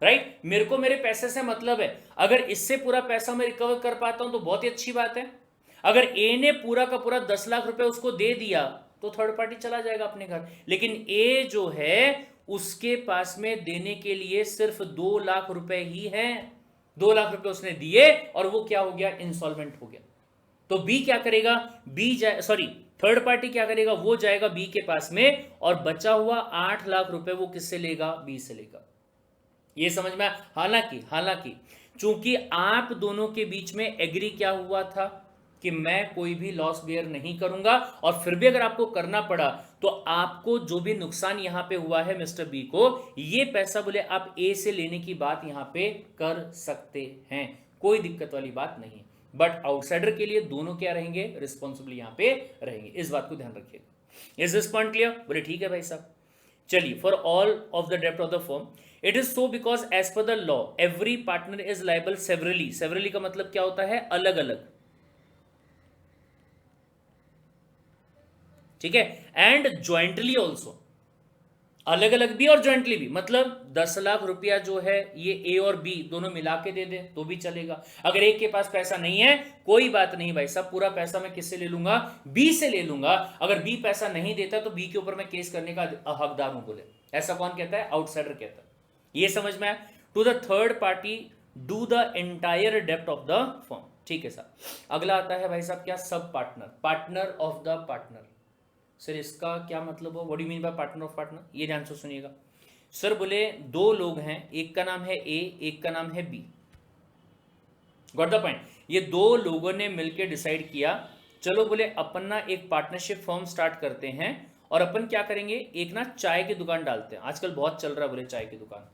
राइट। मेरे को मेरे पैसे से मतलब है, अगर इससे पूरा पैसा मैं रिकवर कर पाता हूं तो बहुत ही अच्छी बात है। अगर ए ने पूरा का पूरा 10 लाख रुपए उसको दे दिया तो थर्ड पार्टी चला जाएगा अपने घर, लेकिन ए जो है उसके पास में देने के लिए सिर्फ 2 लाख रुपए ही है, 2 लाख रुपए उसने दिए और वो क्या हो गया, इंसॉल्वेंट हो गया। तो बी क्या करेगा, थर्ड पार्टी क्या करेगा, वो जाएगा बी के पास में और बचा हुआ 8 लाख रुपए वो किससे लेगा, बी से लेगा। ये समझ में। हालांकि चूंकि आप दोनों के बीच में एग्री क्या हुआ था कि मैं कोई भी लॉस बेयर नहीं करूंगा, और फिर भी अगर आपको करना पड़ा तो आपको जो भी नुकसान यहां पे हुआ है मिस्टर बी को, ये पैसा बोले आप ए से लेने की बात यहां पे कर सकते हैं, कोई दिक्कत वाली बात नहीं। बट आउटसाइडर के लिए दोनों क्या रहेंगे, रिस्पॉन्सिबल यहां पे रहेंगे। इस बात को ध्यान रखिएगा। Is this point clear? बोले ठीक है भाई साहब। चलिए, फॉर ऑल ऑफ द डेप्ट of the firm it is so because as per the law every partner is liable severally. Severally का मतलब क्या होता है, अलग अलग, ठीक है, एंड ज्वाइंटली ऑल्सो, अलग अलग भी और ज्वाइंटली भी। मतलब 10 लाख रुपया जो है ये ए और बी दोनों मिला के दे दे तो भी चलेगा। अगर एक के पास पैसा नहीं है, कोई बात नहीं भाई साहब, पूरा पैसा मैं किससे ले लूंगा, बी से ले लूंगा। अगर बी पैसा नहीं देता तो बी के ऊपर मैं केस करने का हकदार हूं, बोले। ऐसा कौन कहता है, आउटसाइडर कहता है। ये समझ में आया। To the third party do the entire डेप्ट ऑफ द फर्म, ठीक है साहब। अगला आता है भाई साहब क्या, sub partner, partner of the partner. Sir इसका क्या मतलब हो, what do you mean by partner of partner, ये ध्यान से सुनिएगा। सर बोले 2 लोग हैं, एक का नाम है ए, एक का नाम है बी। Got the point. ये 2 लोगों ने मिलकर डिसाइड किया, चलो बोले अपन ना एक पार्टनरशिप फर्म स्टार्ट करते हैं और अपन क्या करेंगे, एक ना चाय की दुकान डालते हैं। आजकल बहुत चल रहा है बोले चाय की दुकान,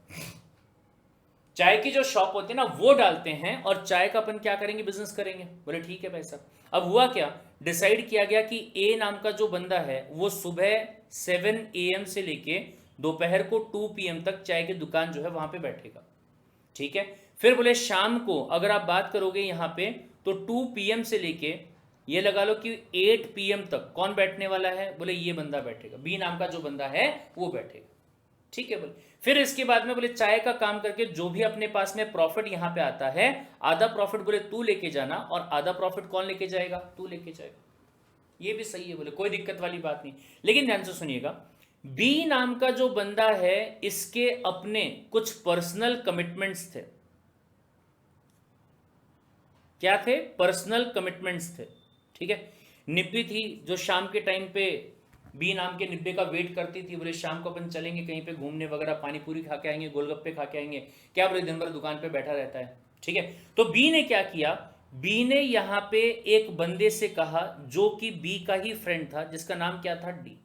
चाय की जो शॉप होती है ना वो डालते हैं और चाय का अपन क्या करेंगे, बिजनेस करेंगे। बोले ठीक है भाई साहब। अब हुआ क्या, डिसाइड किया गया कि ए नाम का जो बंदा है वो सुबह 7 AM से लेके दोपहर को 2 PM तक चाय की दुकान जो है वहां पे बैठेगा, ठीक है। फिर बोले शाम को अगर आप बात करोगे यहाँ पे तो 2 PM से लेके ये लगा लो कि 8 PM तक कौन बैठने वाला है, बोले ये बंदा बैठेगा, बी नाम का जो बंदा है वो बैठेगा, ठीक है। बोले फिर इसके बाद में बोले चाय का काम करके जो भी अपने पास में प्रॉफिट यहां पे आता है, आधा प्रॉफिट बोले तू लेके जाना और आधा प्रॉफिट कौन लेके जाएगा, तू लेके जाएगा। ये भी सही है, बोले कोई दिक्कत वाली बात नहीं। लेकिन ध्यान से सुनिएगा, बी नाम का जो बंदा है इसके अपने कुछ पर्सनल कमिटमेंट्स थे। क्या थे, पर्सनल कमिटमेंट्स थे, ठीक है। निब्बी थी जो शाम के टाइम पे बी नाम के निब्बे का वेट करती थी, बोले शाम को अपन चलेंगे कहीं पे घूमने वगैरह, पानी पूरी खा के आएंगे, गोलगप्पे खा के आएंगे, क्या बोले दिन भर दुकान पे बैठा रहता है, ठीक है। तो बी ने क्या किया, बी ने यहां पे एक बंदे से कहा जो कि बी का ही फ्रेंड था, जिसका नाम क्या था, डी।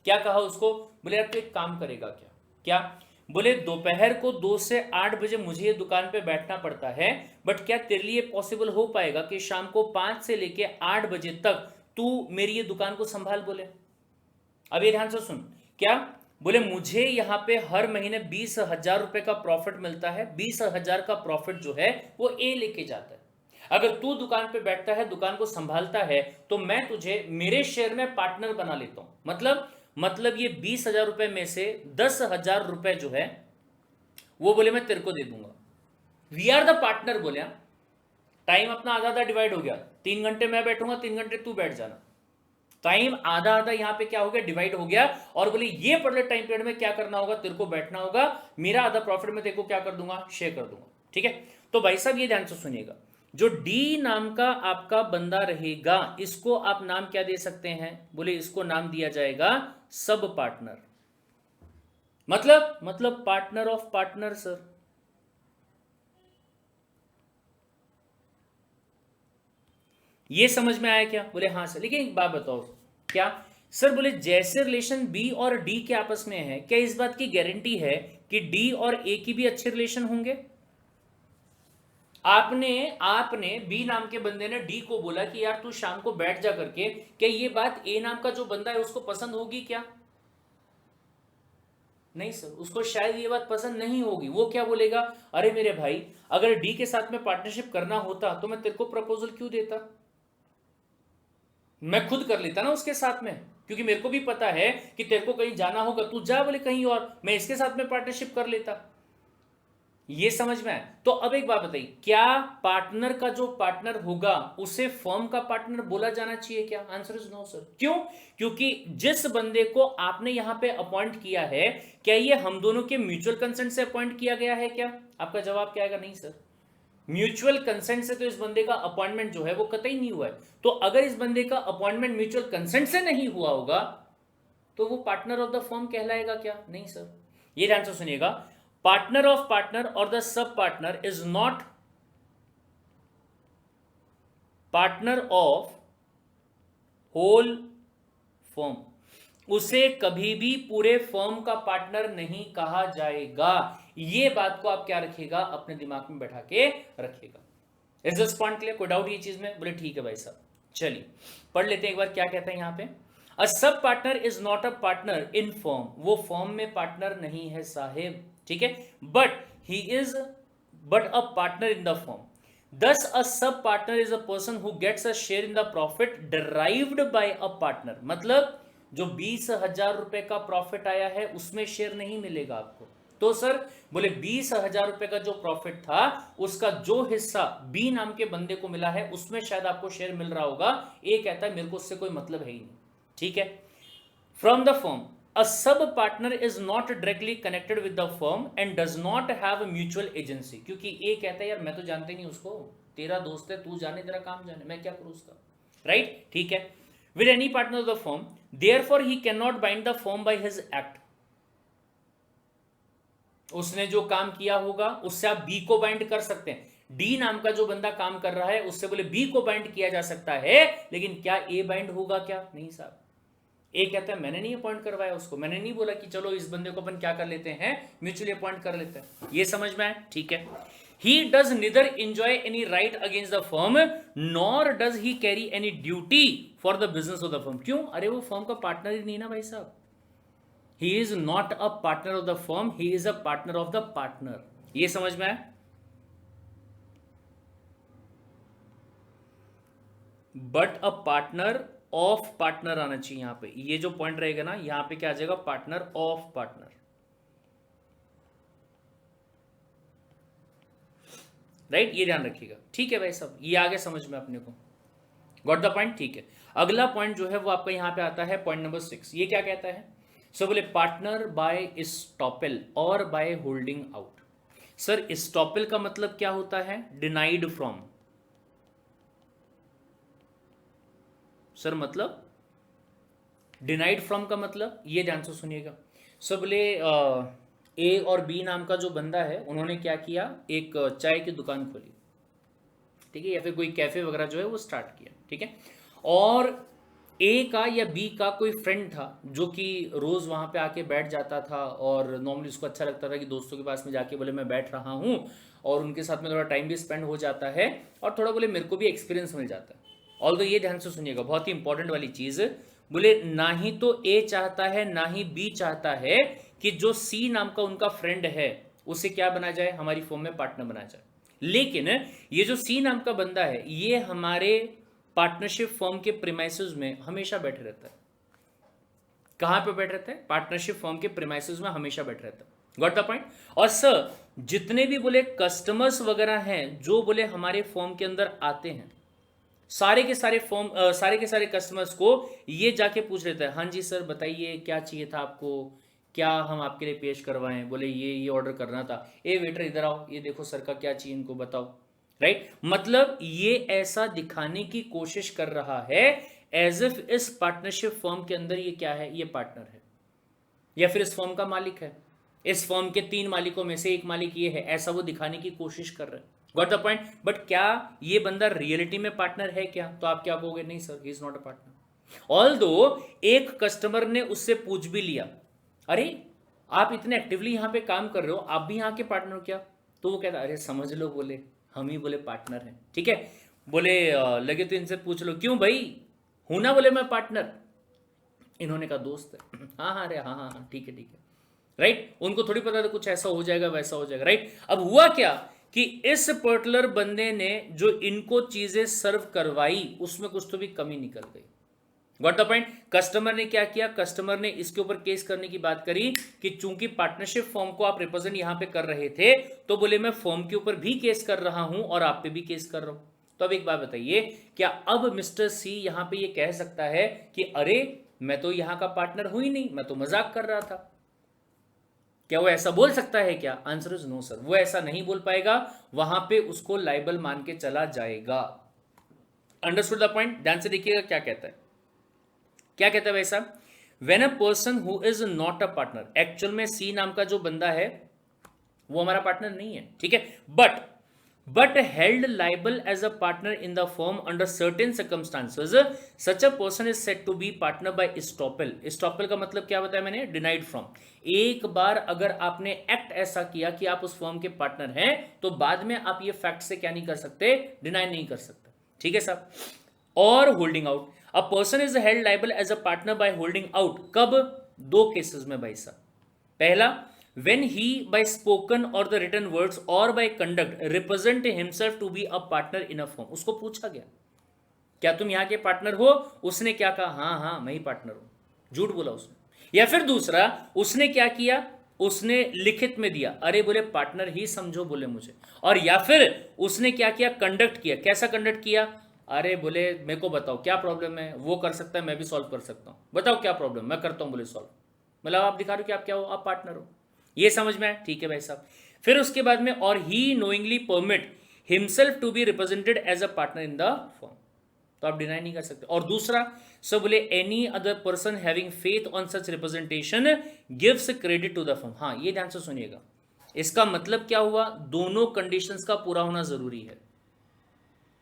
क्या कहा उसको, बोले यार तू एक काम करेगा क्या, क्या बोले दोपहर को 2 से 8 बजे मुझे ये दुकान पे बैठना पड़ता है, बट क्या तेरे लिए पॉसिबल हो पाएगा कि शाम को 5 से लेके 8 बजे तक तू मेरी ये दुकान को संभाल, बोले। अब ये ध्यान से सुन, क्या बोले मुझे यहां पे हर महीने 20,000 रुपए का प्रॉफिट मिलता है, 20,000 का प्रॉफिट जो है वो ए लेके जाता है। अगर तू दुकान पे बैठता है, दुकान को संभालता है, तो मैं तुझे मेरे शेयर में पार्टनर बना लेता हूं। मतलब ये 20,000 रुपए में से 10,000 रुपए जो है वो बोले मैं तेरे को दे दूंगा। वी आर द पार्टनर, बोले टाइम अपना आधा आधा डिवाइड हो गया, 3 घंटे मैं बैठूंगा, 3 घंटे तू बैठ जाना, टाइम आधा आधा यहां पे क्या हो गया, डिवाइड हो गया। और बोले ये पर्टिकुलर टाइम पीरियड में क्या करना होगा, तेरे को बैठना होगा, मेरा आधा प्रॉफिट में तेरे को क्या कर दूंगा, शेयर कर दूंगा, ठीक है। तो भाई साहब ये ध्यान से सुनिएगा, जो डी नाम का आपका बंदा रहेगा इसको आप नाम क्या दे सकते हैं, बोले इसको नाम दिया जाएगा सब पार्टनर। मतलब पार्टनर ऑफ पार्टनर। सर ये समझ में आया क्या, बोले हाँ सर। लेकिन एक बात बताओ, क्या सर बोले जैसे रिलेशन बी और डी के आपस में है, क्या इस बात की गारंटी है कि डी और ए की भी अच्छे रिलेशन होंगे। आपने बी नाम के बंदे ने डी को बोला कि यार तू शाम को बैठ जा करके, क्या ये बात ए नाम का जो बंदा है उसको पसंद होगी क्या, नहीं सर, उसको शायद ये बात पसंद नहीं होगी। वो क्या बोलेगा, अरे मेरे भाई अगर डी के साथ में पार्टनरशिप करना होता तो मैं तेरे को प्रपोजल क्यों देता, मैं खुद कर लेता ना उसके साथ में, क्योंकि मेरे को भी पता है कि तेरे को कहीं जाना होगा, तू जा बोले कहीं और, मैं इसके साथ में पार्टनरशिप कर लेता। ये समझ में आए। तो अब एक बात बताइए, क्या पार्टनर का जो पार्टनर होगा उसे फर्म का पार्टनर बोला जाना चाहिए क्या, आंसर इज नो सर। क्यों, क्योंकि जिस बंदे को आपने यहां पे अपॉइंट किया है, क्या ये हम दोनों के म्यूचुअल कंसेंट से अपॉइंट किया गया है क्या, आपका जवाब क्या आएगा, नहीं सर। म्यूचुअल कंसेंट से तो इस बंदे का अपॉइंटमेंट जो है वो कतई नहीं हुआ है। तो अगर इस बंदे का अपॉइंटमेंट म्यूचुअल कंसेंट से नहीं हुआ होगा तो वो पार्टनर ऑफ द फर्म कहलाएगा क्या? नहीं सर। ये ध्यान से सुनिएगा, पार्टनर ऑफ पार्टनर और the sub partner is not partner of whole firm. उसे कभी भी पूरे फर्म का पार्टनर नहीं कहा जाएगा। ये बात को आप क्या रखिएगा, अपने दिमाग में बैठा के रखिएगा। Is this point clear? कोई डाउट ये चीज में? बोले ठीक है भाई साहब। चलिए पढ़ लेते हैं एक बार क्या कहते हैं यहां पे। अ सब partner is not a partner in firm, वो फर्म में पार्टनर नहीं है साहेब, ठीक है, but he is but a partner in the firm. Thus, a sub partner is a person who gets a share in the profit derived by a partner। मतलब जो 20,000 रुपए का प्रॉफिट आया है उसमें शेयर नहीं मिलेगा आपको। तो सर बोले 20,000 रुपए का जो प्रॉफिट था उसका जो हिस्सा बी नाम के बंदे को मिला है उसमें शायद आपको शेयर मिल रहा होगा। ए कहता है मेरे को उससे कोई मतलब है ही नहीं, ठीक है। From the firm, a sub partner is not directly connected with the firm and does not have a mutual agency। क्योंकि ए कहता है यार मैं तो जानते नहीं उसको, तेरा दोस्त है, तू जाने तेरा काम जाने, मैं क्या करूं उसका, राइट, ठीक है। with any partner of the firm, therefore he cannot bind the firm by his act। उसने जो काम किया होगा उससे आप बी को बाइंड कर सकते हैं। डी नाम का जो बंदा काम कर रहा है उससे बोले बी को बाइंड किया जा सकता है, लेकिन क्या ए बाइंड होगा क्या? नहीं साहब। ए कहता है मैंने नहीं अपॉइंट करवाया उसको, मैंने नहीं बोला कि चलो इस बंदे को अपन क्या कर लेते हैं, म्यूचुअली अपॉइंट कर लेते हैं। ये समझ में आए? ठीक है। He does neither enjoy any right against the firm nor does he carry any duty for the business of the firm। क्यों? अरे वो फर्म का पार्टनर ही नहीं ना भाई साहब। He is not a partner of the firm, he is a partner of the partner। ये समझ में आया? But a partner of partner आना चाहिए यहां पे। ये जो पॉइंट रहेगा ना यहां पे क्या आ जाएगा, पार्टनर ऑफ पार्टनर, राइट, ये ध्यान रखिएगा, ठीक है भाई साहब। ये आगे समझ में अपने को, गॉट द पॉइंट, ठीक है। अगला पॉइंट जो है वो आपका यहां पे आता है पॉइंट नंबर 6। ये क्या कहता है? सो बोले पार्टनर बाय स्टॉपेल और bye holding out. Sir estoppel का मतलब क्या होता है? Denied from. सर मतलब डिनाइड फ्रॉम का मतलब, ये ध्यान से सुनिएगा। सो बोले ए और बी नाम का जो बंदा है उन्होंने क्या किया, एक चाय की दुकान खोली, ठीक है, या फिर कोई कैफे वगैरह जो है वो स्टार्ट किया, ठीक है। और ए का या बी का कोई फ्रेंड था जो कि रोज वहां पे आके बैठ जाता था और नॉर्मली उसको अच्छा लगता था कि दोस्तों के पास में जाके बोले मैं बैठ रहा हूँ और उनके साथ में थोड़ा टाइम भी स्पेंड हो जाता है और थोड़ा बोले मेरे को भी एक्सपीरियंस मिल जाता है। ऑल्दो ये ध्यान से सुनिएगा, बहुत ही इंपॉर्टेंट वाली चीज, बोले ना ही तो ए चाहता है ना ही बी चाहता है कि जो सी नाम का उनका फ्रेंड है उसे क्या बना जाए, हमारी फर्म में पार्टनर बना जाए। लेकिन ये जो सी नाम का बंदा है ये हमारे पार्टनरशिप फर्म के प्रीमाइसेस में हमेशा बैठे रहता है। कहां पे बैठे रहता है? पार्टनरशिप फर्म के प्रीमाइसेस में हमेशा बैठे रहता है। Got the point? और सर जितने भी बोले कस्टमर्स वगैरह हैं जो बोले हमारे फर्म के अंदर आते हैं, सारे के सारे फॉर्म सारे के सारे कस्टमर्स को ये जाके पूछ लेता है, हाँ जी सर बताइए क्या चाहिए था आपको, क्या हम आपके लिए पेश करवाएं। बोले ये ऑर्डर करना था। ए वेटर इधर आओ, ये देखो सर का क्या चाहिए इनको बताओ, राइट। मतलब ये ऐसा दिखाने की कोशिश कर रहा है एज इफ इस पार्टनरशिप फर्म के अंदर ये क्या है, ये पार्टनर है या फिर इस फर्म का मालिक है, इस फर्म के 3 मालिकों में से एक मालिक ये है, ऐसा वो दिखाने की कोशिश कर रहा है। Got the point? बट क्या ये बंदा रियलिटी में पार्टनर है क्या? तो आप क्या कहोगे, नहीं sir he is not a partner. Although एक कस्टमर ने उससे पूछ भी लिया, अरे आप इतने एक्टिवली यहां पे काम कर रहे हो, आप भी यहां के पार्टनर हो क्या? तो वो कहता अरे समझ लो, बोले हम ही बोले पार्टनर हैं, ठीक है। बोले लगे तो इनसे पूछ लो, क्यों भाई हूं ना, बोले मैं पार्टनर। इन्होंने कहा दोस्त है। हाँ हाँ, अरे हाँ हाँ हाँ, ठीक है ठीक है, राइट। उनको थोड़ी पता था कुछ ऐसा हो जाएगा वैसा हो जाएगा, राइट। अब हुआ क्या कि इस पर्टिकुलर बंदे ने जो इनको चीजें सर्व करवाई उसमें कुछ तो भी कमी निकल गई। Got the point? कस्टमर ने क्या किया, कस्टमर ने इसके ऊपर केस करने की बात करी कि चूंकि पार्टनरशिप फॉर्म को आप रिप्रेजेंट यहां पे कर रहे थे तो बोले मैं फॉर्म के ऊपर भी केस कर रहा हूं और आप पे भी केस कर रहा हूं। तो अब एक बात बताइए, क्या अब मिस्टर सी यहां पे ये कह सकता है कि अरे मैं तो यहां का पार्टनर हूं ही नहीं, मैं तो मजाक कर रहा था? क्या वो ऐसा बोल सकता है क्या? आंसर इज नो सर, वो ऐसा नहीं बोल पाएगा, वहां पे उसको लाइबल मान के चला जाएगा। Understood the point? ध्यान से देखिएगा क्या कहता है, क्या कहता है भाई साहब, when a person who is not a partner, actual में सी नाम का जो बंदा है वो हमारा पार्टनर नहीं है, ठीक है, but held liable as a partner in the firm under certain circumstances, such a person is said to be partner by estoppel। estoppel का मतलब क्या बताया मैंने? Denied from. एक बार अगर आपने एक्ट ऐसा किया कि आप उस फर्म के पार्टनर हैं, तो बाद में आप ये फैक्ट से क्या नहीं कर सकते? डिनाई नहीं कर सकते, ठीक है साहब। और holding out, a person is held liable as a partner by holding out, कब? दो केसेस में भाई साहब। पहला, when he by spoken or the written words or by conduct represent himself to be a partner in a firm। उसको पूछा गया क्या तुम यहाँ के पार्टनर हो? उसने क्या कहा? हाँ हाँ मैं ही पार्टनर हूं, झूठ बोला उसने। या फिर दूसरा, उसने क्या किया? उसने लिखित में दिया, अरे बोले पार्टनर ही समझो बोले मुझे। और या फिर उसने क्या किया? कंडक्ट किया। कैसा कंडक्ट किया? अरे बोले मेरे को बताओ क्या प्रॉब्लम है, वो कर सकता है मैं भी सॉल्व कर सकता हूं, बताओ क्या प्रॉब्लम, मैं करता हूं बोले सॉल्व। मतलब आप दिखा रहे हो कि आप क्या हो? आप पार्टनर हो। ये समझ में आया? ठीक है भाई साहब। फिर उसके बाद में, or he knowingly permit himself to be represented as a partner in the firm, तो आप डिनाई नहीं कर सकते। और दूसरा, सो बोले any other person having faith on such representation gives credit to the firm. हाँ ये ध्यान से सुनिएगा, इसका मतलब क्या हुआ? दोनों कंडीशंस का पूरा होना जरूरी है।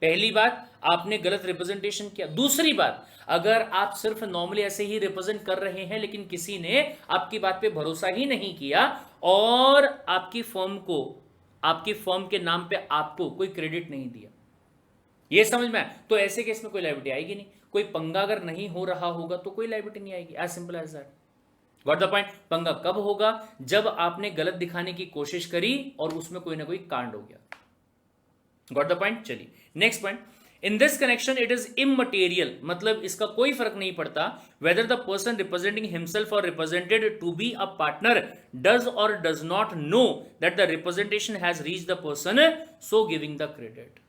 पहली बात, आपने गलत रिप्रेजेंटेशन किया। दूसरी बात, अगर आप सिर्फ नॉर्मली ऐसे ही रिप्रेजेंट कर रहे हैं लेकिन किसी ने आपकी बात पे भरोसा ही नहीं किया और आपकी फर्म को, आपकी फर्म के नाम पे आपको कोई क्रेडिट नहीं दिया, ये समझ में आया? तो ऐसे केस में कोई लायबिलिटी आएगी नहीं। कोई पंगा अगर नहीं हो रहा होगा तो कोई लायबिलिटी नहीं आएगी, as simple as that. Got the point? पंगा कब होगा? जब आपने गलत दिखाने की कोशिश करी और उसमें कोई ना कोई कांड हो गया। Got the point? चलिए next point, in this connection it is immaterial, मतलब इसका कोई फर्क नहीं पड़ता whether the person representing himself or represented to be a partner does or does not know that the representation has reach the person so giving the credit.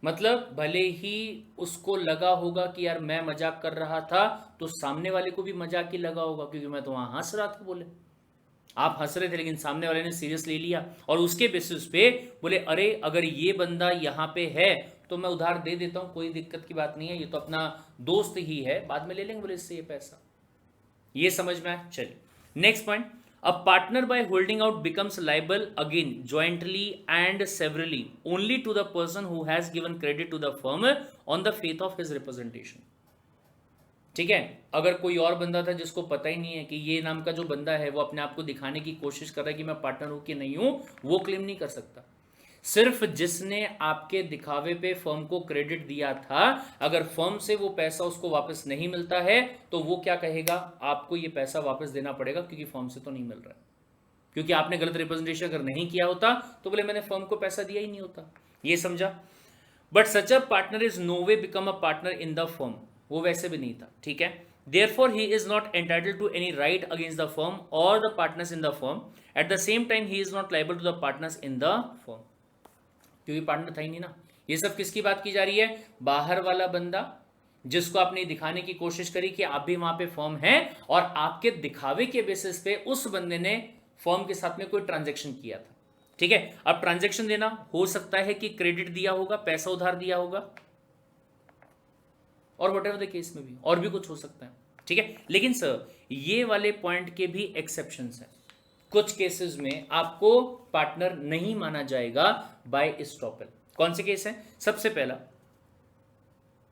मतलब भले ही उसको लगा होगा कि यार मैं मजाक कर रहा था, तो सामने वाले को भी मजाक ही लगा होगा, क्योंकि मैं तो वहां हंस रहा था बोले, आप हंस रहे थे लेकिन सामने वाले ने सीरियस ले लिया और उसके बेसिस पे बोले अरे अगर ये बंदा यहाँ पे है तो मैं उधार दे देता हूँ, कोई दिक्कत की बात नहीं है, ये तो अपना दोस्त ही है, बाद में ले लेंगे बोले इससे ये पैसा। ये समझ में आया? चलिए next point, a partner by holding out becomes liable again jointly and severally only to the person who has given credit to the firm on the faith of his representation. ठीक है, अगर कोई और बंदा था जिसको पता ही नहीं है कि ये नाम का जो बंदा है वो अपने आप को दिखाने की कोशिश कर रहा है कि मैं पार्टनर हूं कि नहीं हूं, वो क्लेम नहीं कर सकता। सिर्फ जिसने आपके दिखावे पे फर्म को क्रेडिट दिया था, अगर फर्म से वो पैसा उसको वापस नहीं मिलता है तो वो क्या कहेगा? आपको ये पैसा वापस देना पड़ेगा क्योंकि फर्म से तो नहीं मिल रहा है। क्योंकि आपने गलत रिप्रेजेंटेशन अगर नहीं किया होता तो बोले मैंने फर्म को पैसा दिया ही नहीं होता। ये समझा? But such a partner is no way become a partner in the firm, वो वैसे भी नहीं था। ठीक है, therefore he is not entitled to any right against the firm और the partners in the firm, at the same time he is not liable to the partners in the firm, क्योंकि partner था ही नहीं ना। ये सब किसकी बात की जा रही है? बाहर वाला बंदा जिसको आपने दिखाने की कोशिश करी कि आप भी वहां पे फर्म है और आपके दिखावे के बेसिस पे उस बंदे ने फर्म के साथ में कोई ट्रांजेक्शन किया था। ठीक है, अब ट्रांजेक्शन देना हो सकता है कि क्रेडिट दिया होगा, पैसा उधार दिया होगा, और वट एवर द केस में भी और भी कुछ हो सकता है। ठीक है, लेकिन सर ये वाले पॉइंट के भी एक्सेप्शंस हैं। कुछ केसेस में आपको पार्टनर नहीं माना जाएगा बाय एस्टॉपल। कौन से केस हैं? सबसे पहला,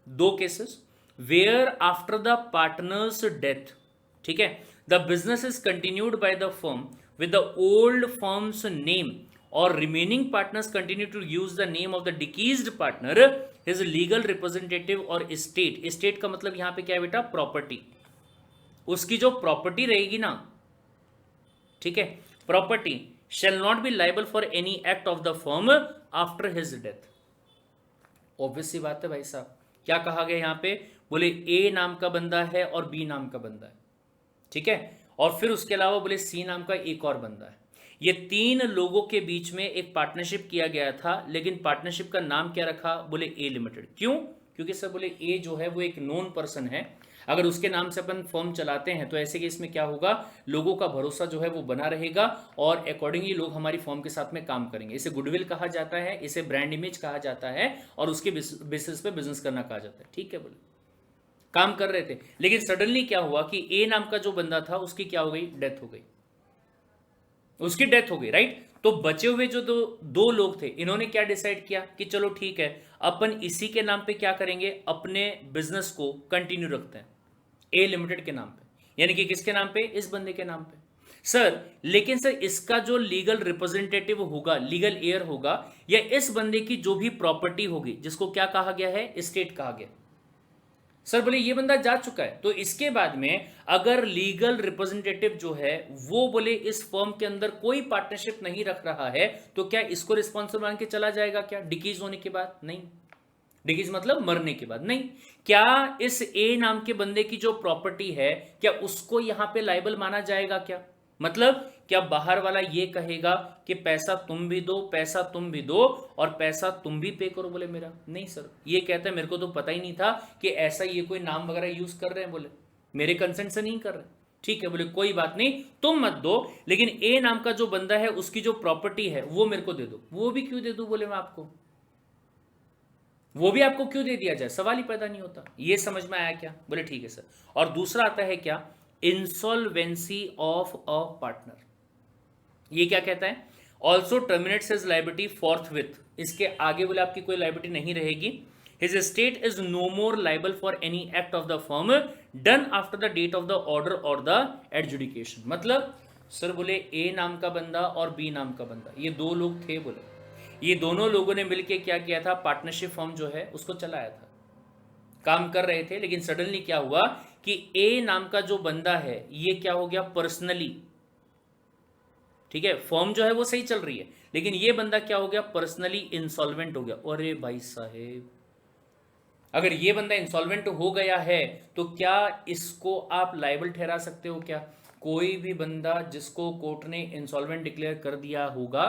दो cases where after the partners death, ठीक है, the business is continued by the firm with the old firms name और remaining partners continue to use the name of the deceased partner, his legal representative or estate. Estate का मतलब यहां पे क्या है बेटा? प्रॉपर्टी। उसकी जो प्रॉपर्टी रहेगी ना, ठीक है, property shall not be liable for any act of the firm after his death. Obvious सी बात है भाई साहब, क्या कहा गया यहां पे? बोले ए नाम का बंदा है और बी नाम का बंदा है, ठीक है, और फिर उसके अलावा बोले सी नाम का एक और बंदा है। ये तीन लोगों के बीच में एक पार्टनरशिप किया गया था, लेकिन पार्टनरशिप का नाम क्या रखा? बोले ए लिमिटेड। क्यों? क्योंकि सर बोले ए जो है वो एक नोन पर्सन है। अगर उसके नाम से अपन फॉर्म चलाते हैं तो ऐसे केस में क्या होगा, लोगों का भरोसा जो है वो बना रहेगा और अकॉर्डिंगली लोग हमारी फॉर्म के साथ में काम करेंगे। इसे गुडविल कहा जाता है, इसे ब्रांड इमेज कहा जाता है और उसके बेसिस पे बिजनेस करना कहा जाता है। ठीक है, बोले काम कर रहे थे, लेकिन सडनली क्या हुआ कि ए नाम का जो बंदा था उसकी क्या हो गई, डेथ हो गई, उसकी डेथ हो गई, राइट। तो बचे हुए जो दो लोग थे, इन्होंने क्या डिसाइड किया कि चलो ठीक है, अपन इसी के नाम पे क्या करेंगे, अपने बिजनेस को कंटिन्यू रखते हैं ए लिमिटेड के नाम पे, यानी कि किसके नाम पे, इस बंदे के नाम पे। सर लेकिन सर इसका जो लीगल रिप्रेजेंटेटिव होगा, लीगल एयर होगा, या इस बंदे की जो भी प्रॉपर्टी होगी, जिसको क्या कहा गया है, एस्टेट कहा गया। सर बोले ये बंदा जा चुका है, तो इसके बाद में अगर लीगल रिप्रेजेंटेटिव जो है वो बोले इस फर्म के अंदर कोई पार्टनरशिप नहीं रख रहा है, तो क्या इसको रिस्पॉन्सिबल मान के चला जाएगा क्या, डिकीज होने के बाद? नहीं। डिकीज मतलब मरने के बाद नहीं। क्या इस ए नाम के बंदे की जो प्रॉपर्टी है, क्या उसको यहां पे लाइबल माना जाएगा क्या? मतलब क्या बाहर वाला ये कहेगा कि पैसा तुम भी दो, पैसा तुम भी दो और पैसा तुम भी पे करो? बोले मेरा नहीं सर, ये कहता है मेरे को तो पता ही नहीं था कि ऐसा ये कोई नाम वगैरह यूज कर रहे हैं, बोले मेरे कंसेंट से नहीं कर रहे। ठीक है, बोले कोई बात नहीं, तुम मत दो, लेकिन ए नाम का जो बंदा है उसकी जो प्रॉपर्टी है वो मेरे को दे दो। वो भी क्यों दे दू, बोले मैं आपको, वो भी आपको क्यों दे दिया जाए, सवाल ही पैदा नहीं होता। ये समझ में आया क्या? बोले ठीक है सर। और दूसरा आता है क्या, इंसॉल्वेंसी ऑफ अ पार्टनर। ये क्या कहता है, also terminates his liability forthwith. इसके आगे बोले आपकी कोई लाइबिलिटी नहीं रहेगी। His state is no more liable for any act of the firm done after the date of the order और द एडजुडिकेशन। मतलब सर बोले ए नाम का बंदा और बी नाम का बंदा, ये दो लोग थे, बोले ये दोनों लोगों ने मिलकर क्या किया था, पार्टनरशिप फर्म जो है उसको चलाया था, काम कर रहे थे। लेकिन सडनली क्या हुआ कि ए नाम का जो बंदा है ये क्या हो गया, पर्सनली, ठीक है फर्म जो है वो सही चल रही है, लेकिन ये बंदा क्या हो गया, पर्सनली इंसॉल्वेंट हो गया। अरे भाई साहेब, अगर ये बंदा इंसॉल्वेंट हो गया है तो क्या इसको आप लायबल ठहरा सकते हो क्या? कोई भी बंदा जिसको कोर्ट ने इंसॉल्वेंट डिक्लेयर कर दिया होगा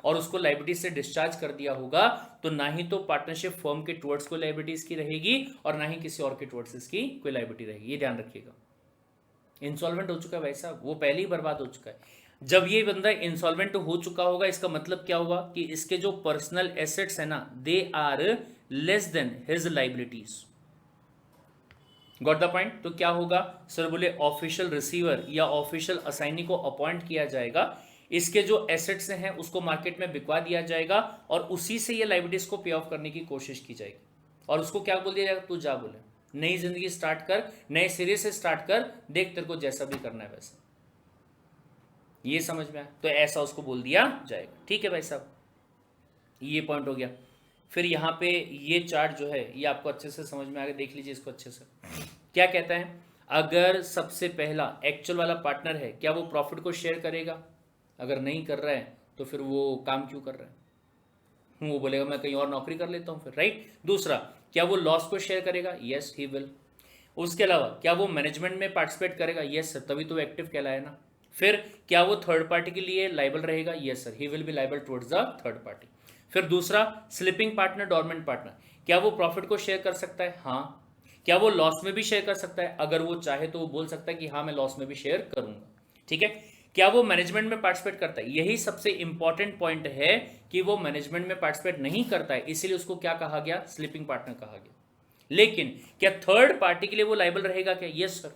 और उसको लाइबिलिटी से डिस्चार्ज कर दिया होगा, तो ना ही तो पार्टनरशिप फर्म के टुवर्ड्स कोई लाइबिलिटी इसकी रहेगी और ना ही किसी और के टुवर्ड्स इसकी कोई लाइबिलिटी रहेगी। ये ध्यान रखिएगा। इंसॉल्वेंट हो चुका है भाई साहब, वो पहले ही बर्बाद हो चुका है। जब ये बंदा इंसॉल्वेंट हो चुका होगा, इसका मतलब क्या होगा कि इसके जो पर्सनल एसेट्स है ना, they are less than his liabilities. Got the point? तो क्या होगा सर, बोले ऑफिशियल रिसीवर या ऑफिशियल असाइनी को अपॉइंट किया जाएगा, इसके जो एसेट्स हैं उसको मार्केट में बिकवा दिया जाएगा और उसी से ये लाइबिलिटीज को पे ऑफ करने की कोशिश की जाएगी और उसको क्या बोल दिया जाएगा, तू जा, बोले नई जिंदगी स्टार्ट कर, नए सिरे से स्टार्ट कर, देख तेरे को जैसा भी करना है वैसा। ये समझ में आया? तो ऐसा उसको बोल दिया जाएगा। ठीक है भाई साहब, ये पॉइंट हो गया। फिर यहाँ पे ये चार्ट जो है ये आपको अच्छे से समझ में आ गया, देख लीजिए इसको अच्छे से। क्या कहता है, अगर सबसे पहला एक्चुअल वाला पार्टनर है, क्या वो प्रॉफिट को शेयर करेगा? अगर नहीं कर रहा है तो फिर वो काम क्यों कर रहा है? वो बोलेगा मैं कहीं और नौकरी कर लेता हूँ फिर, राइट। दूसरा, क्या वो लॉस को शेयर करेगा? Yes he will. उसके अलावा क्या वो मैनेजमेंट में पार्टिसिपेट करेगा? यस सर, तभी तो एक्टिव कहलाया ना। फिर क्या वो थर्ड पार्टी के लिए लाइबल रहेगा? Yes sir, he will be liable towards the third party. फिर दूसरा, स्लिपिंग पार्टनर, डोरमेंट पार्टनर, क्या वो प्रॉफिट को शेयर कर सकता है? हाँ। क्या वो लॉस में भी शेयर कर सकता है? अगर वो चाहे तो वो बोल सकता है कि हाँ मैं लॉस में भी शेयर करूंगा। ठीक है। क्या वो मैनेजमेंट में पार्टिसिपेट करता है? यही सबसे इंपॉर्टेंट पॉइंट है कि वो मैनेजमेंट में पार्टिसिपेट नहीं करता है, इसीलिए उसको क्या कहा गया, स्लीपिंग पार्टनर कहा गया। लेकिन क्या थर्ड पार्टी के लिए वो लाइबल रहेगा क्या? यस सर,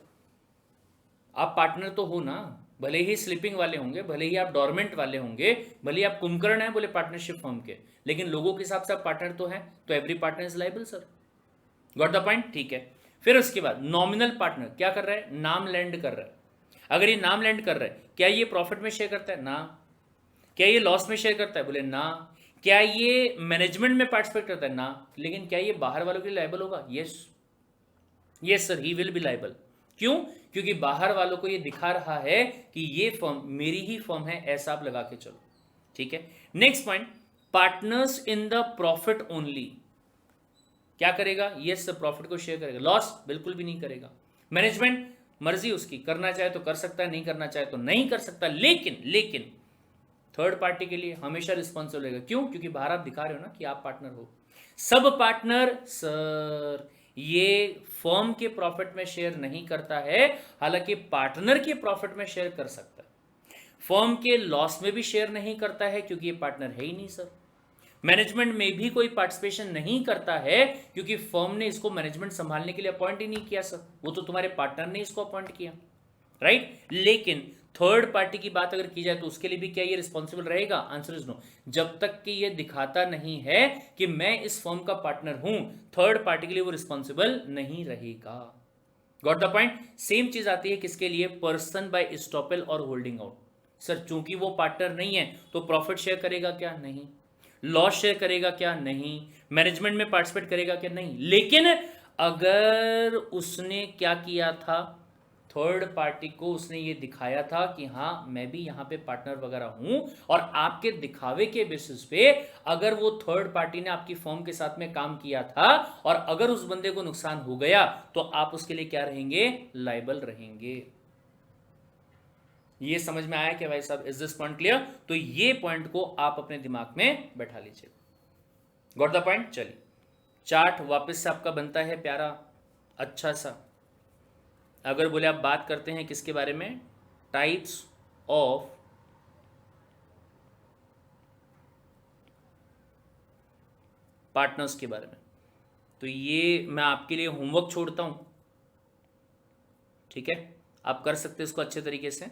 आप पार्टनर तो हो ना, भले ही स्लीपिंग वाले होंगे, भले ही आप डोरमेंट वाले होंगे, भले ही आप कुंभकर्ण हैं बोले पार्टनरशिप फर्म के, लेकिन लोगों के हिसाब से आप पार्टनर तो हैं, तो every partner is liable sir. Got the point? ठीक है। फिर उसके बाद नॉमिनल पार्टनर क्या कर रहा है, नाम लैंड कर रहा है। अगर ये नाम लैंड कर रहा है, क्या ये प्रॉफिट में शेयर करता है? ना। क्या ये लॉस में शेयर करता है? बोले ना। क्या ये मैनेजमेंट में पार्टिसिपेट करता है? ना। लेकिन क्या ये बाहर वालों के लिए लाइबल होगा? Yes, yes sir, he will be liable. क्यों? क्योंकि बाहर वालों को ये दिखा रहा है कि ये फर्म मेरी ही फर्म है, ऐसा आप लगा के चलो। ठीक है। Next point, partners in the profit only, क्या करेगा? यस सर, प्रॉफिट को शेयर करेगा, लॉस बिल्कुल भी नहीं करेगा। मैनेजमेंट मर्जी उसकी, करना चाहे तो कर सकता है, नहीं करना चाहे तो नहीं कर सकता, लेकिन थर्ड पार्टी के लिए हमेशा रिस्पॉन्सिबल रहेगा। क्यों? क्योंकि बाहर आप दिखा रहे हो ना कि आप पार्टनर हो। सब पार्टनर सर, ये फर्म के प्रॉफिट में शेयर नहीं करता है, हालांकि पार्टनर के प्रॉफिट में शेयर कर सकता है। फर्म के लॉस में भी शेयर नहीं करता है क्योंकि ये पार्टनर है ही नहीं सर। मैनेजमेंट में भी कोई पार्टिसिपेशन नहीं करता है क्योंकि फर्म ने इसको मैनेजमेंट संभालने के लिए अपॉइंट ही नहीं किया सर, वो तो तुम्हारे पार्टनर ने इसको अपॉइंट किया, राइट। लेकिन थर्ड पार्टी की बात अगर की जाए तो उसके लिए भी क्या ये रिस्पॉन्सिबल रहेगा? Answer is no. जब तक कि ये दिखाता नहीं है कि मैं इस फर्म का पार्टनर हूं, थर्ड पार्टी के लिए वो रिस्पॉन्सिबल नहीं रहेगा। Got the point? सेम चीज आती है किसके लिए? पर्सन बाय एस्टॉपेल और होल्डिंग आउट। सर चूंकि वो पार्टनर नहीं है तो प्रॉफिट शेयर करेगा क्या? नहीं। लॉस शेयर करेगा क्या? नहीं। मैनेजमेंट में पार्टिसिपेट करेगा क्या? नहीं। लेकिन अगर उसने क्या किया था, थर्ड पार्टी को उसने ये दिखाया था कि हाँ मैं भी यहाँ पे पार्टनर वगैरह हूं, और आपके दिखावे के बेसिस पे अगर वो थर्ड पार्टी ने आपकी फर्म के साथ में काम किया था और अगर उस बंदे को नुकसान हो गया तो आप उसके लिए क्या रहेंगे? लायबल रहेंगे। ये समझ में आया क्या भाई साहब? Is this point clear? तो ये पॉइंट को आप अपने दिमाग में बैठा लीजिए। Got the point? चलिए चार्ट वापस से आपका बनता है प्यारा अच्छा सा। अगर बोले आप बात करते हैं किसके बारे में? टाइप्स ऑफ पार्टनर्स के बारे में, तो ये मैं आपके लिए होमवर्क छोड़ता हूं, ठीक है? आप कर सकते हैं इसको अच्छे तरीके से।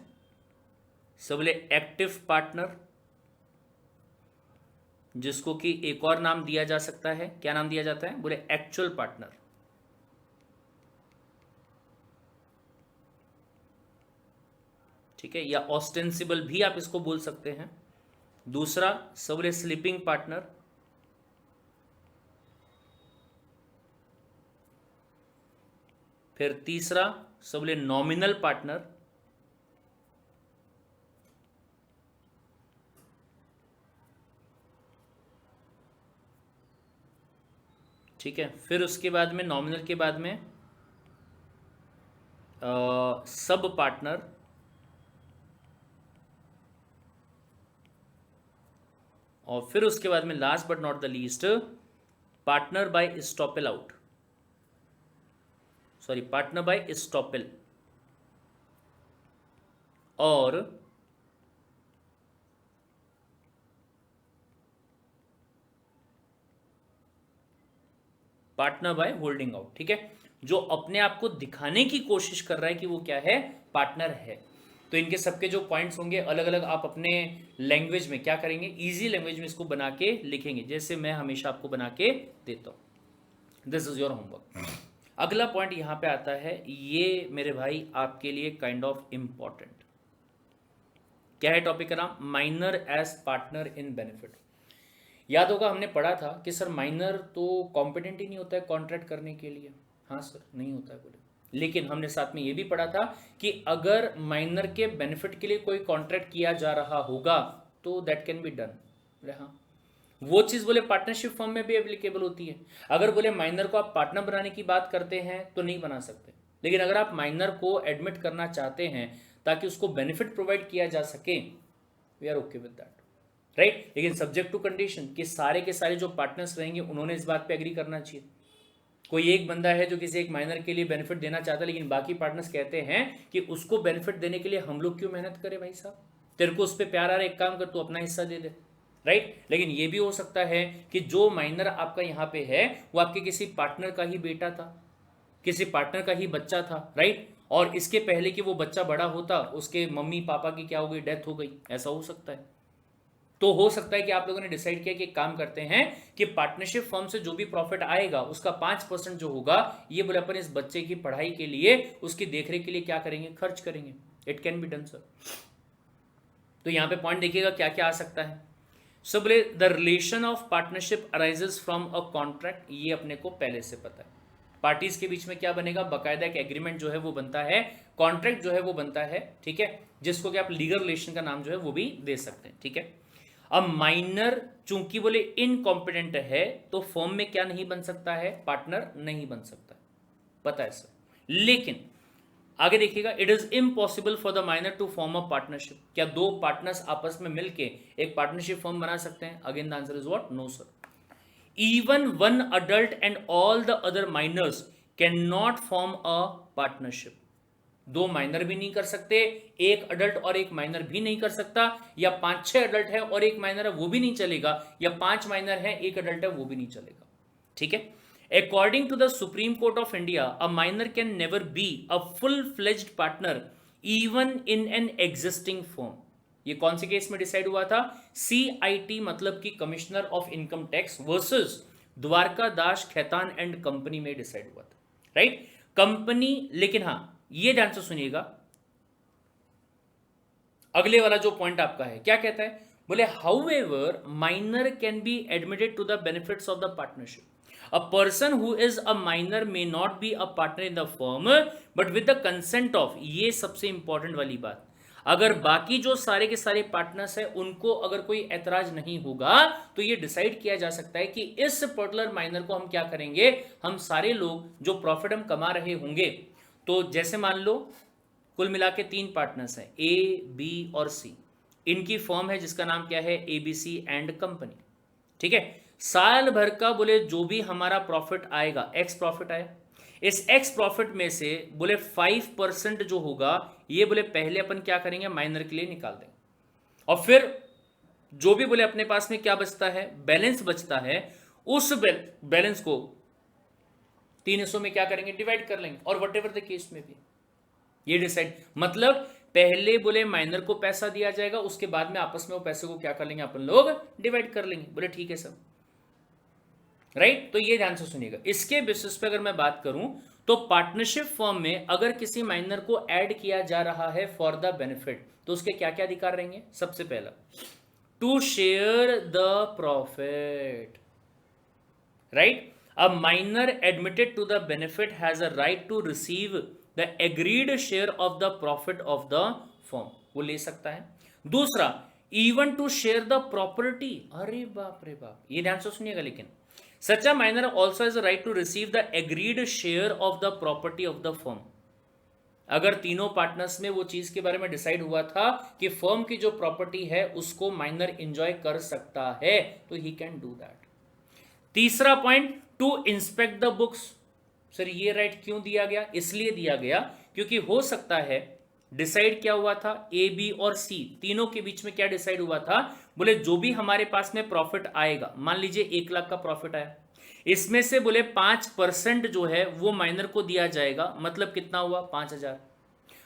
सब बोले एक्टिव पार्टनर, जिसको कि एक और नाम दिया जा सकता है, क्या नाम दिया जाता है? बोले एक्चुअल पार्टनर, ठीक है, या ऑस्टेंसिबल भी आप इसको बोल सकते हैं। दूसरा सब बोले स्लीपिंग पार्टनर, फिर तीसरा सब बोले नॉमिनल पार्टनर, ठीक है। फिर उसके बाद में नॉमिनल के बाद में सब पार्टनर, और फिर उसके बाद में last but not the least partner by estoppel out, sorry partner by estoppel, और पार्टनर बाय होल्डिंग आउट, ठीक है। जो अपने आप को दिखाने की कोशिश कर रहा है कि वो क्या है? पार्टनर है। तो इनके सबके जो पॉइंट्स होंगे अलग अलग आप अपने लैंग्वेज में क्या करेंगे? इजी लैंग्वेज में इसको बना के लिखेंगे, जैसे मैं हमेशा आपको बना के देता हूं। This is your homework. अगला पॉइंट यहां पे आता है, ये मेरे भाई आपके लिए काइंड ऑफ इंपॉर्टेंट। क्या है टॉपिक का नाम? Minor as partner in benefit. याद होगा हमने पढ़ा था कि सर माइनर तो कॉम्पिटेंट ही नहीं होता है कॉन्ट्रैक्ट करने के लिए। हाँ सर नहीं होता है बोले, लेकिन हमने साथ में ये भी पढ़ा था कि अगर माइनर के बेनिफिट के लिए कोई कॉन्ट्रैक्ट किया जा रहा होगा तो दैट कैन बी डन। बोले हाँ, वो चीज बोले पार्टनरशिप फॉर्म में भी एप्लीकेबल होती है। अगर बोले माइनर को आप पार्टनर बनाने की बात करते हैं तो नहीं बना सकते, लेकिन अगर आप माइनर को एडमिट करना चाहते हैं ताकि उसको बेनिफिट प्रोवाइड किया जा सके, we are okay with that, right. लेकिन सब्जेक्ट टू कंडीशन कि सारे के सारे जो पार्टनर्स रहेंगे उन्होंने इस बात पे एग्री करना चाहिए। कोई एक बंदा है जो किसी एक माइनर के लिए बेनिफिट देना चाहता है, लेकिन बाकी पार्टनर्स कहते हैं कि उसको बेनिफिट देने के लिए हम लोग क्यों मेहनत करें भाई साहब, तेरे को उस पर प्यार आ रहा है, एक काम कर तू अपना हिस्सा दे दे, राइट। लेकिन ये भी हो सकता है कि जो माइनर आपका यहाँ पे है वो आपके किसी पार्टनर का ही बेटा था, किसी पार्टनर का ही बच्चा था, राइट। और इसके पहले कि वो बच्चा बड़ा होता उसके मम्मी पापा की क्या हो गई? डेथ हो गई। ऐसा हो सकता है। तो हो सकता है कि आप लोगों ने डिसाइड किया कि एक काम करते हैं कि पार्टनरशिप फर्म से जो भी प्रॉफिट आएगा उसका 5% जो होगा ये बोले अपन इस बच्चे की पढ़ाई के लिए, उसकी देखरेख के लिए क्या करेंगे? खर्च करेंगे। It can be done sir. तो यहां पे पॉइंट देखिएगा क्या क्या आ सकता है। सो बोले the relation of partnership arises from a contract, ये अपने को पहले से पता है। पार्टीज के बीच में क्या बनेगा? बकायदा एक एग्रीमेंट जो है वो बनता है, कॉन्ट्रैक्ट जो है वो बनता है, ठीक है, जिसको कि आप लीगल रिलेशन का नाम जो है वो भी दे सकते हैं, ठीक है। अब माइनर चूंकि बोले इनकॉम्पिटेंट है तो फर्म में क्या नहीं बन सकता है? पार्टनर नहीं बन सकता, पता है सर। लेकिन आगे देखिएगा, it is impossible for the minor to form a partnership. क्या दो पार्टनर्स आपस में मिलके एक पार्टनरशिप फर्म बना सकते हैं? Again the answer is what? No sir. Even one adult and all the other minors can not form a partnership. दो माइनर भी नहीं कर सकते, एक अडल्ट और एक माइनर भी नहीं कर सकता, या 5-6 अडल्ट है और एक माइनर है वो भी नहीं चलेगा, या 5 माइनर है एक अडल्ट है वो भी नहीं चलेगा। ठीक है। According to the Supreme Court of India, a minor can never be a full fledged partner even in an existing firm. ये कौन से केस में डिसाइड हुआ था? CIT मतलब कि commissioner of income tax versus Dwarka Das Khetan and company में decide हुआ था, राइट। कंपनी, लेकिन हाँ ये ध्यान से सुनिएगा, अगले वाला जो पॉइंट आपका है क्या कहता है, बोले however minor can be admitted to the benefits of the partnership. A person who is a minor may not be a partner in the firm but with the consent of, ये सबसे important वाली बात, अगर बाकी जो सारे के सारे पार्टनर्स हैं उनको अगर कोई ऐतराज नहीं होगा तो ये डिसाइड किया जा सकता है कि इस पर्टिकुलर माइनर को हम क्या करेंगे, हम सारे लोग जो प्रॉफिट हम कमा रहे होंगे, तो जैसे मान लो कुल मिला के 3 पार्टनर्स हैं A, B और C, इनकी फर्म है जिसका नाम क्या है, ABC एंड कंपनी। ठीक है। साल भर का बोले जो भी हमारा प्रॉफिट आएगा, X प्रॉफिट आया, इस X प्रॉफिट में से बोले 5% जो होगा ये बोले पहले अपन क्या करेंगे, माइनर के लिए निकाल देंगे, और फिर जो भी बोले अपने पास में क्या बचता है, बैलेंस बचता है, उस बैलेंस को 3 हिस्सों में क्या करेंगे, डिवाइड कर लेंगे, और वट एवर द केस में भी ये डिसाइड, मतलब पहले बोले माइनर को पैसा दिया जाएगा, उसके बाद में आपस में वो पैसे को क्या कर लेंगे अपन लोग, डिवाइड कर लेंगे। बोले ठीक है सब, राइट। तो ये ध्यान से सुनिएगा, इसके बेसिस पे अगर मैं बात करूं तो पार्टनरशिप फॉर्म में अगर किसी माइनर को ऐड किया जा रहा है फॉर द बेनिफिट, तो उसके क्या क्या अधिकार रहेंगे। सबसे पहला, to share the profit, right. A minor admitted to the benefit has a right to receive the agreed share of the profit of the firm, वो ले सकता है। दूसरा, even to share the property, अरे बाप रे बाप, ये ध्यान से सुनिएगा, लेकिन such a minor also has a right to receive the agreed share of the property of the firm. अगर तीनों पार्टनर्स में वो चीज के बारे में डिसाइड हुआ था कि फर्म की जो प्रॉपर्टी है उसको माइनर एंजॉय कर सकता है, तो ही कैन डू दैट। तीसरा point, to inspect the books. Sir ये राइट क्यों दिया गया, इसलिए दिया गया क्योंकि हो सकता है, डिसाइड क्या हुआ था, A, B और C तीनों के बीच में क्या डिसाइड हुआ था, बोले जो भी हमारे पास में प्रॉफिट आएगा, मान लीजिए 1 लाख का प्रॉफिट आया, इसमें से बोले 5% जो है वो माइनर को दिया जाएगा, मतलब कितना हुआ, 5,000।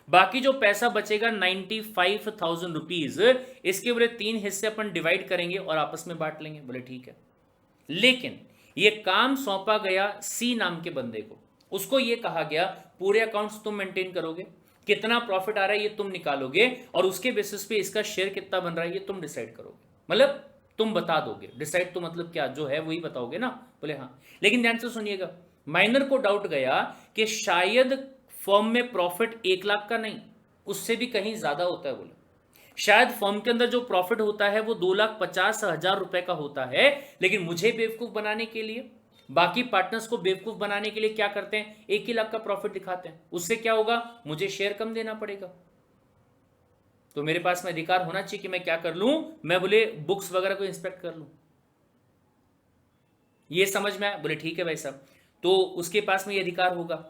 बाकी जो पैसा बचेगा 95,000 रुपीज, इसके बोले 3 हिस्से अपन डिवाइड करेंगे और आपस में बांट लेंगे। बोले ठीक है, लेकिन ये काम सौंपा गया C नाम के बंदे को, उसको ये कहा गया पूरे अकाउंट्स तुम मेंटेन करोगे, कितना प्रॉफिट आ रहा है ये तुम निकालोगे, और उसके बेसिस पे इसका शेयर कितना बन रहा है ये तुम डिसाइड करोगे, मतलब तुम बता दोगे। डिसाइड तो मतलब क्या, जो है वही बताओगे ना। बोले हाँ, लेकिन ध्यान से सुनिएगा, माइनर को डाउट गया कि शायद फर्म में प्रॉफिट 1 लाख का नहीं, उससे भी कहीं ज्यादा होता है। बोले शायद फर्म के अंदर जो प्रॉफिट होता है वो 2,50,000 रुपए का होता है, लेकिन मुझे बेवकूफ बनाने के लिए, बाकी पार्टनर्स को बेवकूफ बनाने के लिए क्या करते हैं, 1 ही लाख का प्रॉफिट दिखाते हैं। उससे क्या होगा, मुझे शेयर कम देना पड़ेगा। तो मेरे पास में अधिकार होना चाहिए कि मैं क्या कर लूं, मैं बोले बुक्स वगैरह को इंस्पेक्ट कर लूं। ये समझ में आया। बोले ठीक है भाई साहब, तो उसके पास में ये अधिकार होगा।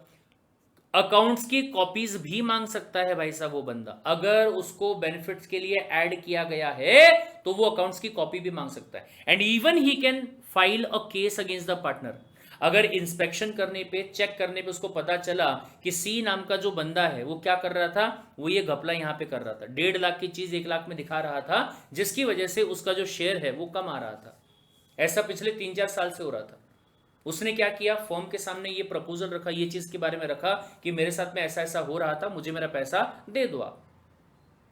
अकाउंट्स की कॉपीज भी मांग सकता है भाई साहब वो बंदा, अगर उसको बेनिफिट्स के लिए ऐड किया गया है तो वो अकाउंट्स की कॉपी भी मांग सकता है। And even he can file a case against the partner. अगर इंस्पेक्शन करने पे, चेक करने पे उसको पता चला कि C नाम का जो बंदा है वो क्या कर रहा था, वो ये घपला यहां पे कर रहा था, 1.5 लाख की चीज 1 लाख में दिखा रहा था, जिसकी वजह से उसका जो शेयर है वो कम आ रहा था। ऐसा पिछले 3-4 साल से हो रहा था। उसने क्या किया, फर्म के सामने ये प्रपोजल रखा, ये चीज के बारे में रखा कि मेरे साथ में ऐसा ऐसा हो रहा था, मुझे मेरा पैसा दे दो आप।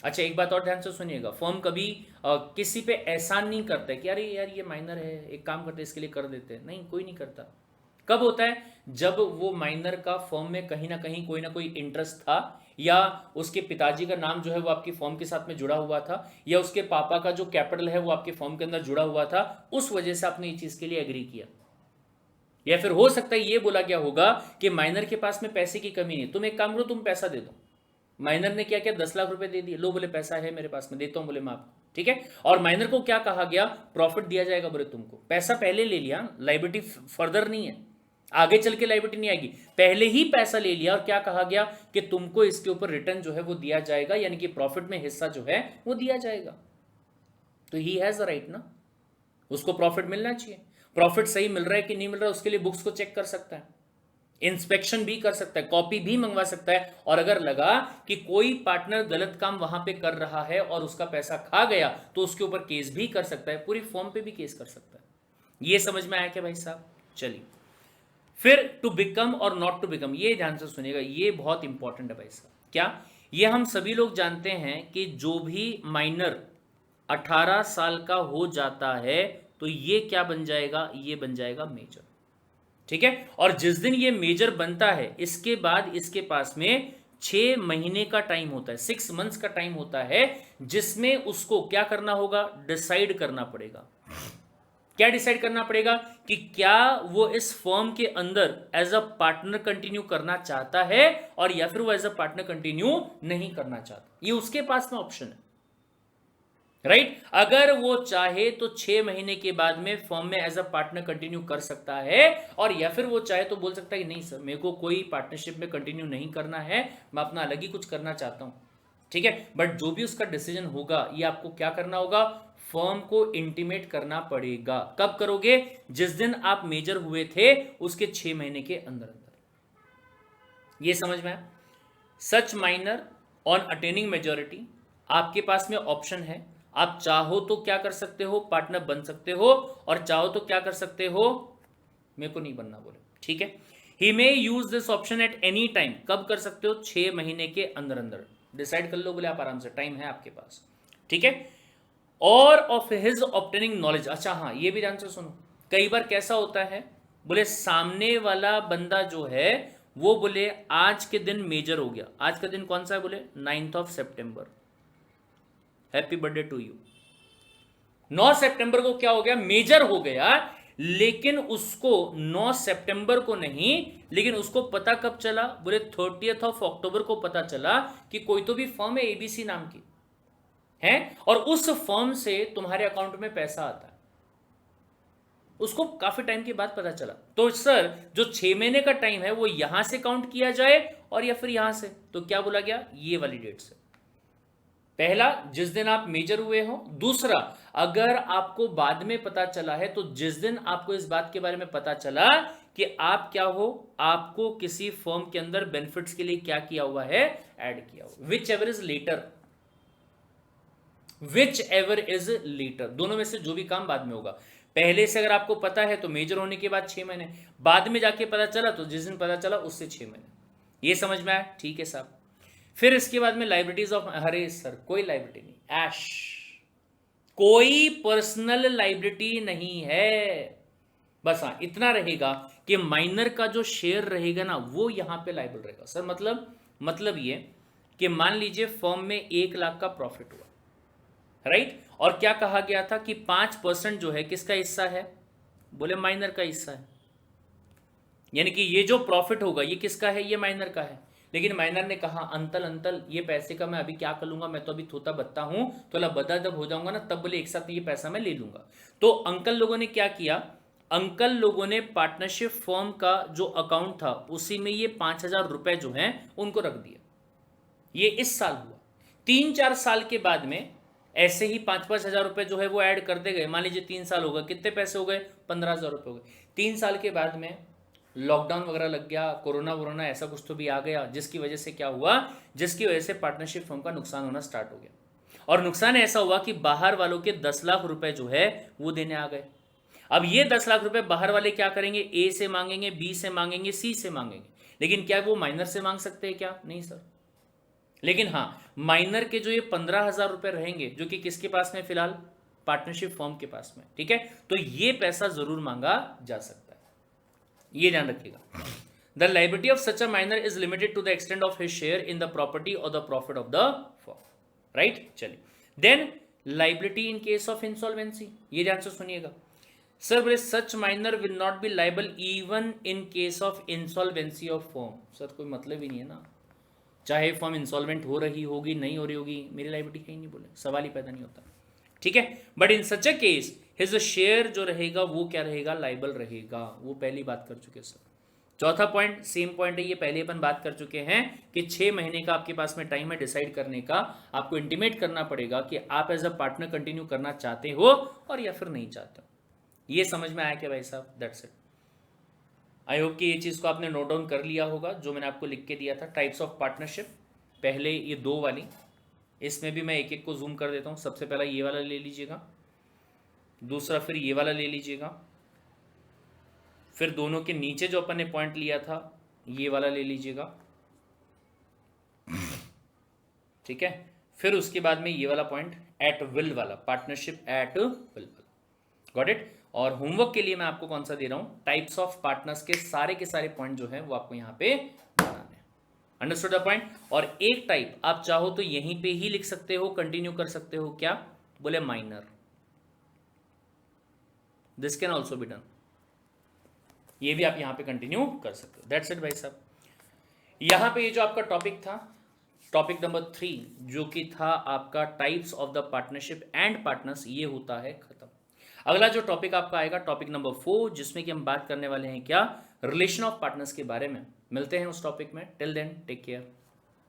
अच्छा एक बात और ध्यान से सुनिएगा, फर्म कभी किसी पे एहसान नहीं करता है कि अरे यार ये माइनर है, एक काम करते इसके लिए कर देते हैं, नहीं, कोई नहीं करता। कब होता है, जब वो माइनर का फर्म में कहीं ना कोई इंटरेस्ट था, या उसके पिताजी का नाम जो है वो आपकी फर्म के साथ में जुड़ा हुआ था, या उसके पापा का जो कैपिटल है वो आपके फर्म के अंदर जुड़ा हुआ था, उस वजह से आपने ये चीज के लिए एग्री किया। या फिर हो सकता है ये बोला गया होगा कि माइनर के पास में पैसे की कमी नहीं, तुम एक काम करो, तुम पैसा दे दो। माइनर ने क्या किया, 10 लाख रुपए दे दिए, लो बोले पैसा है मेरे पास में, देता हूं बोले मैं आपको, ठीक है। और माइनर को क्या कहा गया, प्रॉफिट दिया जाएगा, बोले तुमको पैसा पहले ले लिया, लाइबिलिटी फर्दर नहीं है। आगे चल के लायबिलिटी नहीं आएगी, पहले ही पैसा ले लिया और क्या कहा गया कि तुमको इसके ऊपर रिटर्न जो है वो दिया जाएगा, यानी कि प्रॉफिट में हिस्सा जो है वो दिया जाएगा। तो ही हैज द राइट ना, उसको प्रॉफिट मिलना चाहिए। प्रॉफिट सही मिल रहा है कि नहीं मिल रहा है उसके लिए बुक्स को चेक कर सकता है, इंस्पेक्शन भी कर सकता है, कॉपी भी मंगवा सकता है, और अगर लगा कि कोई पार्टनर गलत काम वहां पे कर रहा है और उसका पैसा खा गया तो उसके ऊपर केस भी कर सकता है, पूरी फॉर्म पे भी केस कर सकता है। ये समझ में आया क्या भाई साहब? चलिए, फिर टू बिकम और नॉट टू बिकम, ये ध्यान से सुनिएगा, ये बहुत इंपॉर्टेंट है भाई साहब। क्या? ये हम सभी लोग जानते हैं कि जो भी माइनर 18 साल का हो जाता है तो ये क्या बन जाएगा? ये बन जाएगा मेजर, ठीक है। और जिस दिन ये मेजर बनता है इसके बाद इसके पास में 6 महीने का टाइम होता है, 6 मंथ्स का टाइम होता है, जिसमें उसको क्या करना होगा? डिसाइड करना पड़ेगा। क्या डिसाइड करना पड़ेगा? कि क्या वो इस फर्म के अंदर एज अ पार्टनर कंटिन्यू करना चाहता है और या फिर वो एज अ पार्टनर कंटिन्यू नहीं करना चाहता। ये उसके पास में ऑप्शन है, राइट। अगर वो चाहे तो 6 महीने के बाद में फर्म में एज अ पार्टनर कंटिन्यू कर सकता है, और या फिर वो चाहे तो बोल सकता है कि नहीं सर, मेरे को कोई पार्टनरशिप में कंटिन्यू नहीं करना है, मैं अपना अलग ही कुछ करना चाहता हूं, ठीक है। बट जो भी उसका डिसीजन होगा ये आपको क्या करना होगा? फर्म को इंटीमेट करना पड़ेगा। कब करोगे? जिस दिन आप मेजर हुए थे उसके 6 महीने के अंदर अंदर। ये समझ में आया? सच माइनर ऑन अटेनिंग मेजोरिटी, आपके पास में ऑप्शन है, आप चाहो तो क्या कर सकते हो? पार्टनर बन सकते हो, और चाहो तो क्या कर सकते हो? मेरे को नहीं बनना बोले, ठीक है। He may use this option at any time, कब कर सकते हो? 6 महीने के अंदर अंदर डिसाइड कर लो बोले आप, आराम से, टाइम है आपके पास, ठीक है। और ऑफ हिज ऑब्टेनिंग नॉलेज, अच्छा हाँ ये भी ध्यान से सुनो, कई बार कैसा होता है बोले सामने वाला बंदा जो है वो बोले आज के दिन मेजर हो गया, आज का दिन कौन सा है? बोले 9 सितंबर, हैप्पी बर्थडे टू यू। 9 सितंबर को क्या हो गया? मेजर हो गया, लेकिन उसको 9 सितंबर को नहीं, लेकिन उसको पता कब चला? बोले 30 अक्टूबर को पता चला कि कोई तो भी फर्म है एबीसी नाम की है, और उस फर्म से तुम्हारे अकाउंट में पैसा आता है, उसको काफी टाइम के बाद पता चला। तो सर जो 6 महीने का टाइम है वो यहां से काउंट किया जाए और या फिर यहां से, तो क्या बोला गया? ये वाली डेट से। पहला, जिस दिन आप मेजर हुए हो। दूसरा, अगर आपको बाद में पता चला है तो जिस दिन आपको इस बात के बारे में पता चला कि आप क्या हो, आपको किसी फर्म के अंदर बेनिफिट्स के लिए क्या किया हुआ है? ऐड किया हुआ। Whichever is later, whichever is later, दोनों में से जो भी काम बाद में होगा। पहले से अगर आपको पता है तो मेजर होने के बाद 6 महीने, बाद में जाके पता चला तो जिस दिन पता चला उससे 6 महीने। ये समझ में आया? ठीक है साहब। फिर इसके बाद में लाइबिलिटीज ऑफ, अरे सर कोई लाइबिलिटी नहीं, ऐश, कोई पर्सनल लाइबिलिटी नहीं है। बस हाँ इतना रहेगा कि माइनर का जो शेयर रहेगा ना वो यहां पे लाइबल रहेगा। सर मतलब ये कि मान लीजिए फर्म में 1 लाख का प्रॉफिट हुआ, राइट, और क्या कहा गया था कि 5% जो है किसका हिस्सा है? बोले माइनर का हिस्सा है, यानी कि ये जो प्रॉफिट होगा ये किसका है? ये माइनर का है। लेकिन माइनर ने कहा अंतल ये पैसे का मैं अभी क्या कर लूंगा, मैं तो अभी थोता बत्ता हूं, तो बदा जब हो जाऊंगा ना तब बोले एक साथ ये पैसा मैं ले लूंगा। तो अंकल लोगों ने क्या किया? अंकल लोगों ने पार्टनरशिप फर्म का जो अकाउंट था उसी में ये 5,000 रुपए जो हैं उनको रख दिया। ये इस साल हुआ। 3-4 साल के बाद में ऐसे ही 5-5 हजार रुपए जो है वो ऐड करते गए। मान लीजिए 3 साल हो गए, कितने पैसे हो गए? 15,000 रुपए हो गए। 3 साल के बाद में लॉकडाउन वगैरह लग गया, कोरोना वोरोना ऐसा कुछ तो भी आ गया, जिसकी वजह से क्या हुआ? जिसकी वजह से पार्टनरशिप फर्म का नुकसान होना स्टार्ट हो गया। और नुकसान ऐसा हुआ कि बाहर वालों के 10 लाख रुपए जो है वो देने आ गए। अब ये 10 लाख रुपए बाहर वाले क्या करेंगे? ए से मांगेंगे, बी से मांगेंगे, सी से मांगेंगे। लेकिन क्या वो माइनर से मांग सकते हैं क्या? नहीं सर। लेकिन हाँ, माइनर के जो ये 15,000 रुपए रहेंगे जो कि किसके पास में फिलहाल? पार्टनरशिप फर्म के पास में, ठीक है। तो ये पैसा जरूर मांगा जा सकता है, ये ध्यान रखिएगा। The liability of such a minor is limited to the extent of his share in the property और the profit of the firm, right. चलिए, then liability in case of insolvency, ये ध्यान से सुनिएगा। सर बोले such minor will not be liable even in case of insolvency of firm. Sir कोई मतलब ही नहीं है ना, चाहे फर्म इंसॉल्वेंट हो रही होगी नहीं हो रही होगी, मेरी लाइबिलिटी कहीं नहीं, बोले सवाल ही पैदा नहीं होता, ठीक है। But in such a case his share जो रहेगा वो क्या रहेगा? लाइबल रहेगा। वो पहली बात कर चुके सर। चौथा पॉइंट सेम पॉइंट है, ये पहले अपन बात कर चुके हैं कि 6 महीने का आपके पास में टाइम है डिसाइड करने का। आपको इंटीमेट करना पड़ेगा कि आप एज अ पार्टनर कंटिन्यू करना चाहते हो और या फिर नहीं चाहते हो। ये समझ में आया क्या भाई साहब? That's it. आई होप कि ये चीज़ को आपने नोट डाउन कर लिया होगा जो मैंने आपको लिख के दिया था। टाइप्स ऑफ पार्टनरशिप, पहले ये 2 वाली, इसमें भी मैं एक एक को जूम कर देता हूँ। सबसे पहला ये वाला ले लीजिएगा, दूसरा फिर ये वाला ले लीजिएगा, फिर दोनों के नीचे जो अपन ने पॉइंट लिया था ये वाला ले लीजिएगा, ठीक है। फिर उसके बाद में ये वाला पॉइंट एट विल वाला, partnership at will. Got it. और होमवर्क के लिए मैं आपको कौन सा दे रहा हूं? टाइप्स ऑफ पार्टनर्स के सारे पॉइंट जो है वो आपको यहां पे बनाने हैं। Understood the point? और एक टाइप आप चाहो तो यहीं पे ही लिख सकते हो, कंटिन्यू कर सकते हो। क्या बोले? Minor. This can also be done, ये भी आप यहां पे कंटिन्यू कर सकते हो। दैट्स इट भाई साहब। यहां पे ये जो आपका टॉपिक था, टॉपिक नंबर 3, जो कि था आपका types of the partnership and partners, ये होता है खत्म। अगला जो टॉपिक आपका आएगा टॉपिक नंबर 4, जिसमें कि हम बात करने वाले हैं क्या? रिलेशन ऑफ पार्टनर्स के बारे में। मिलते हैं उस टॉपिक में। Till then take care.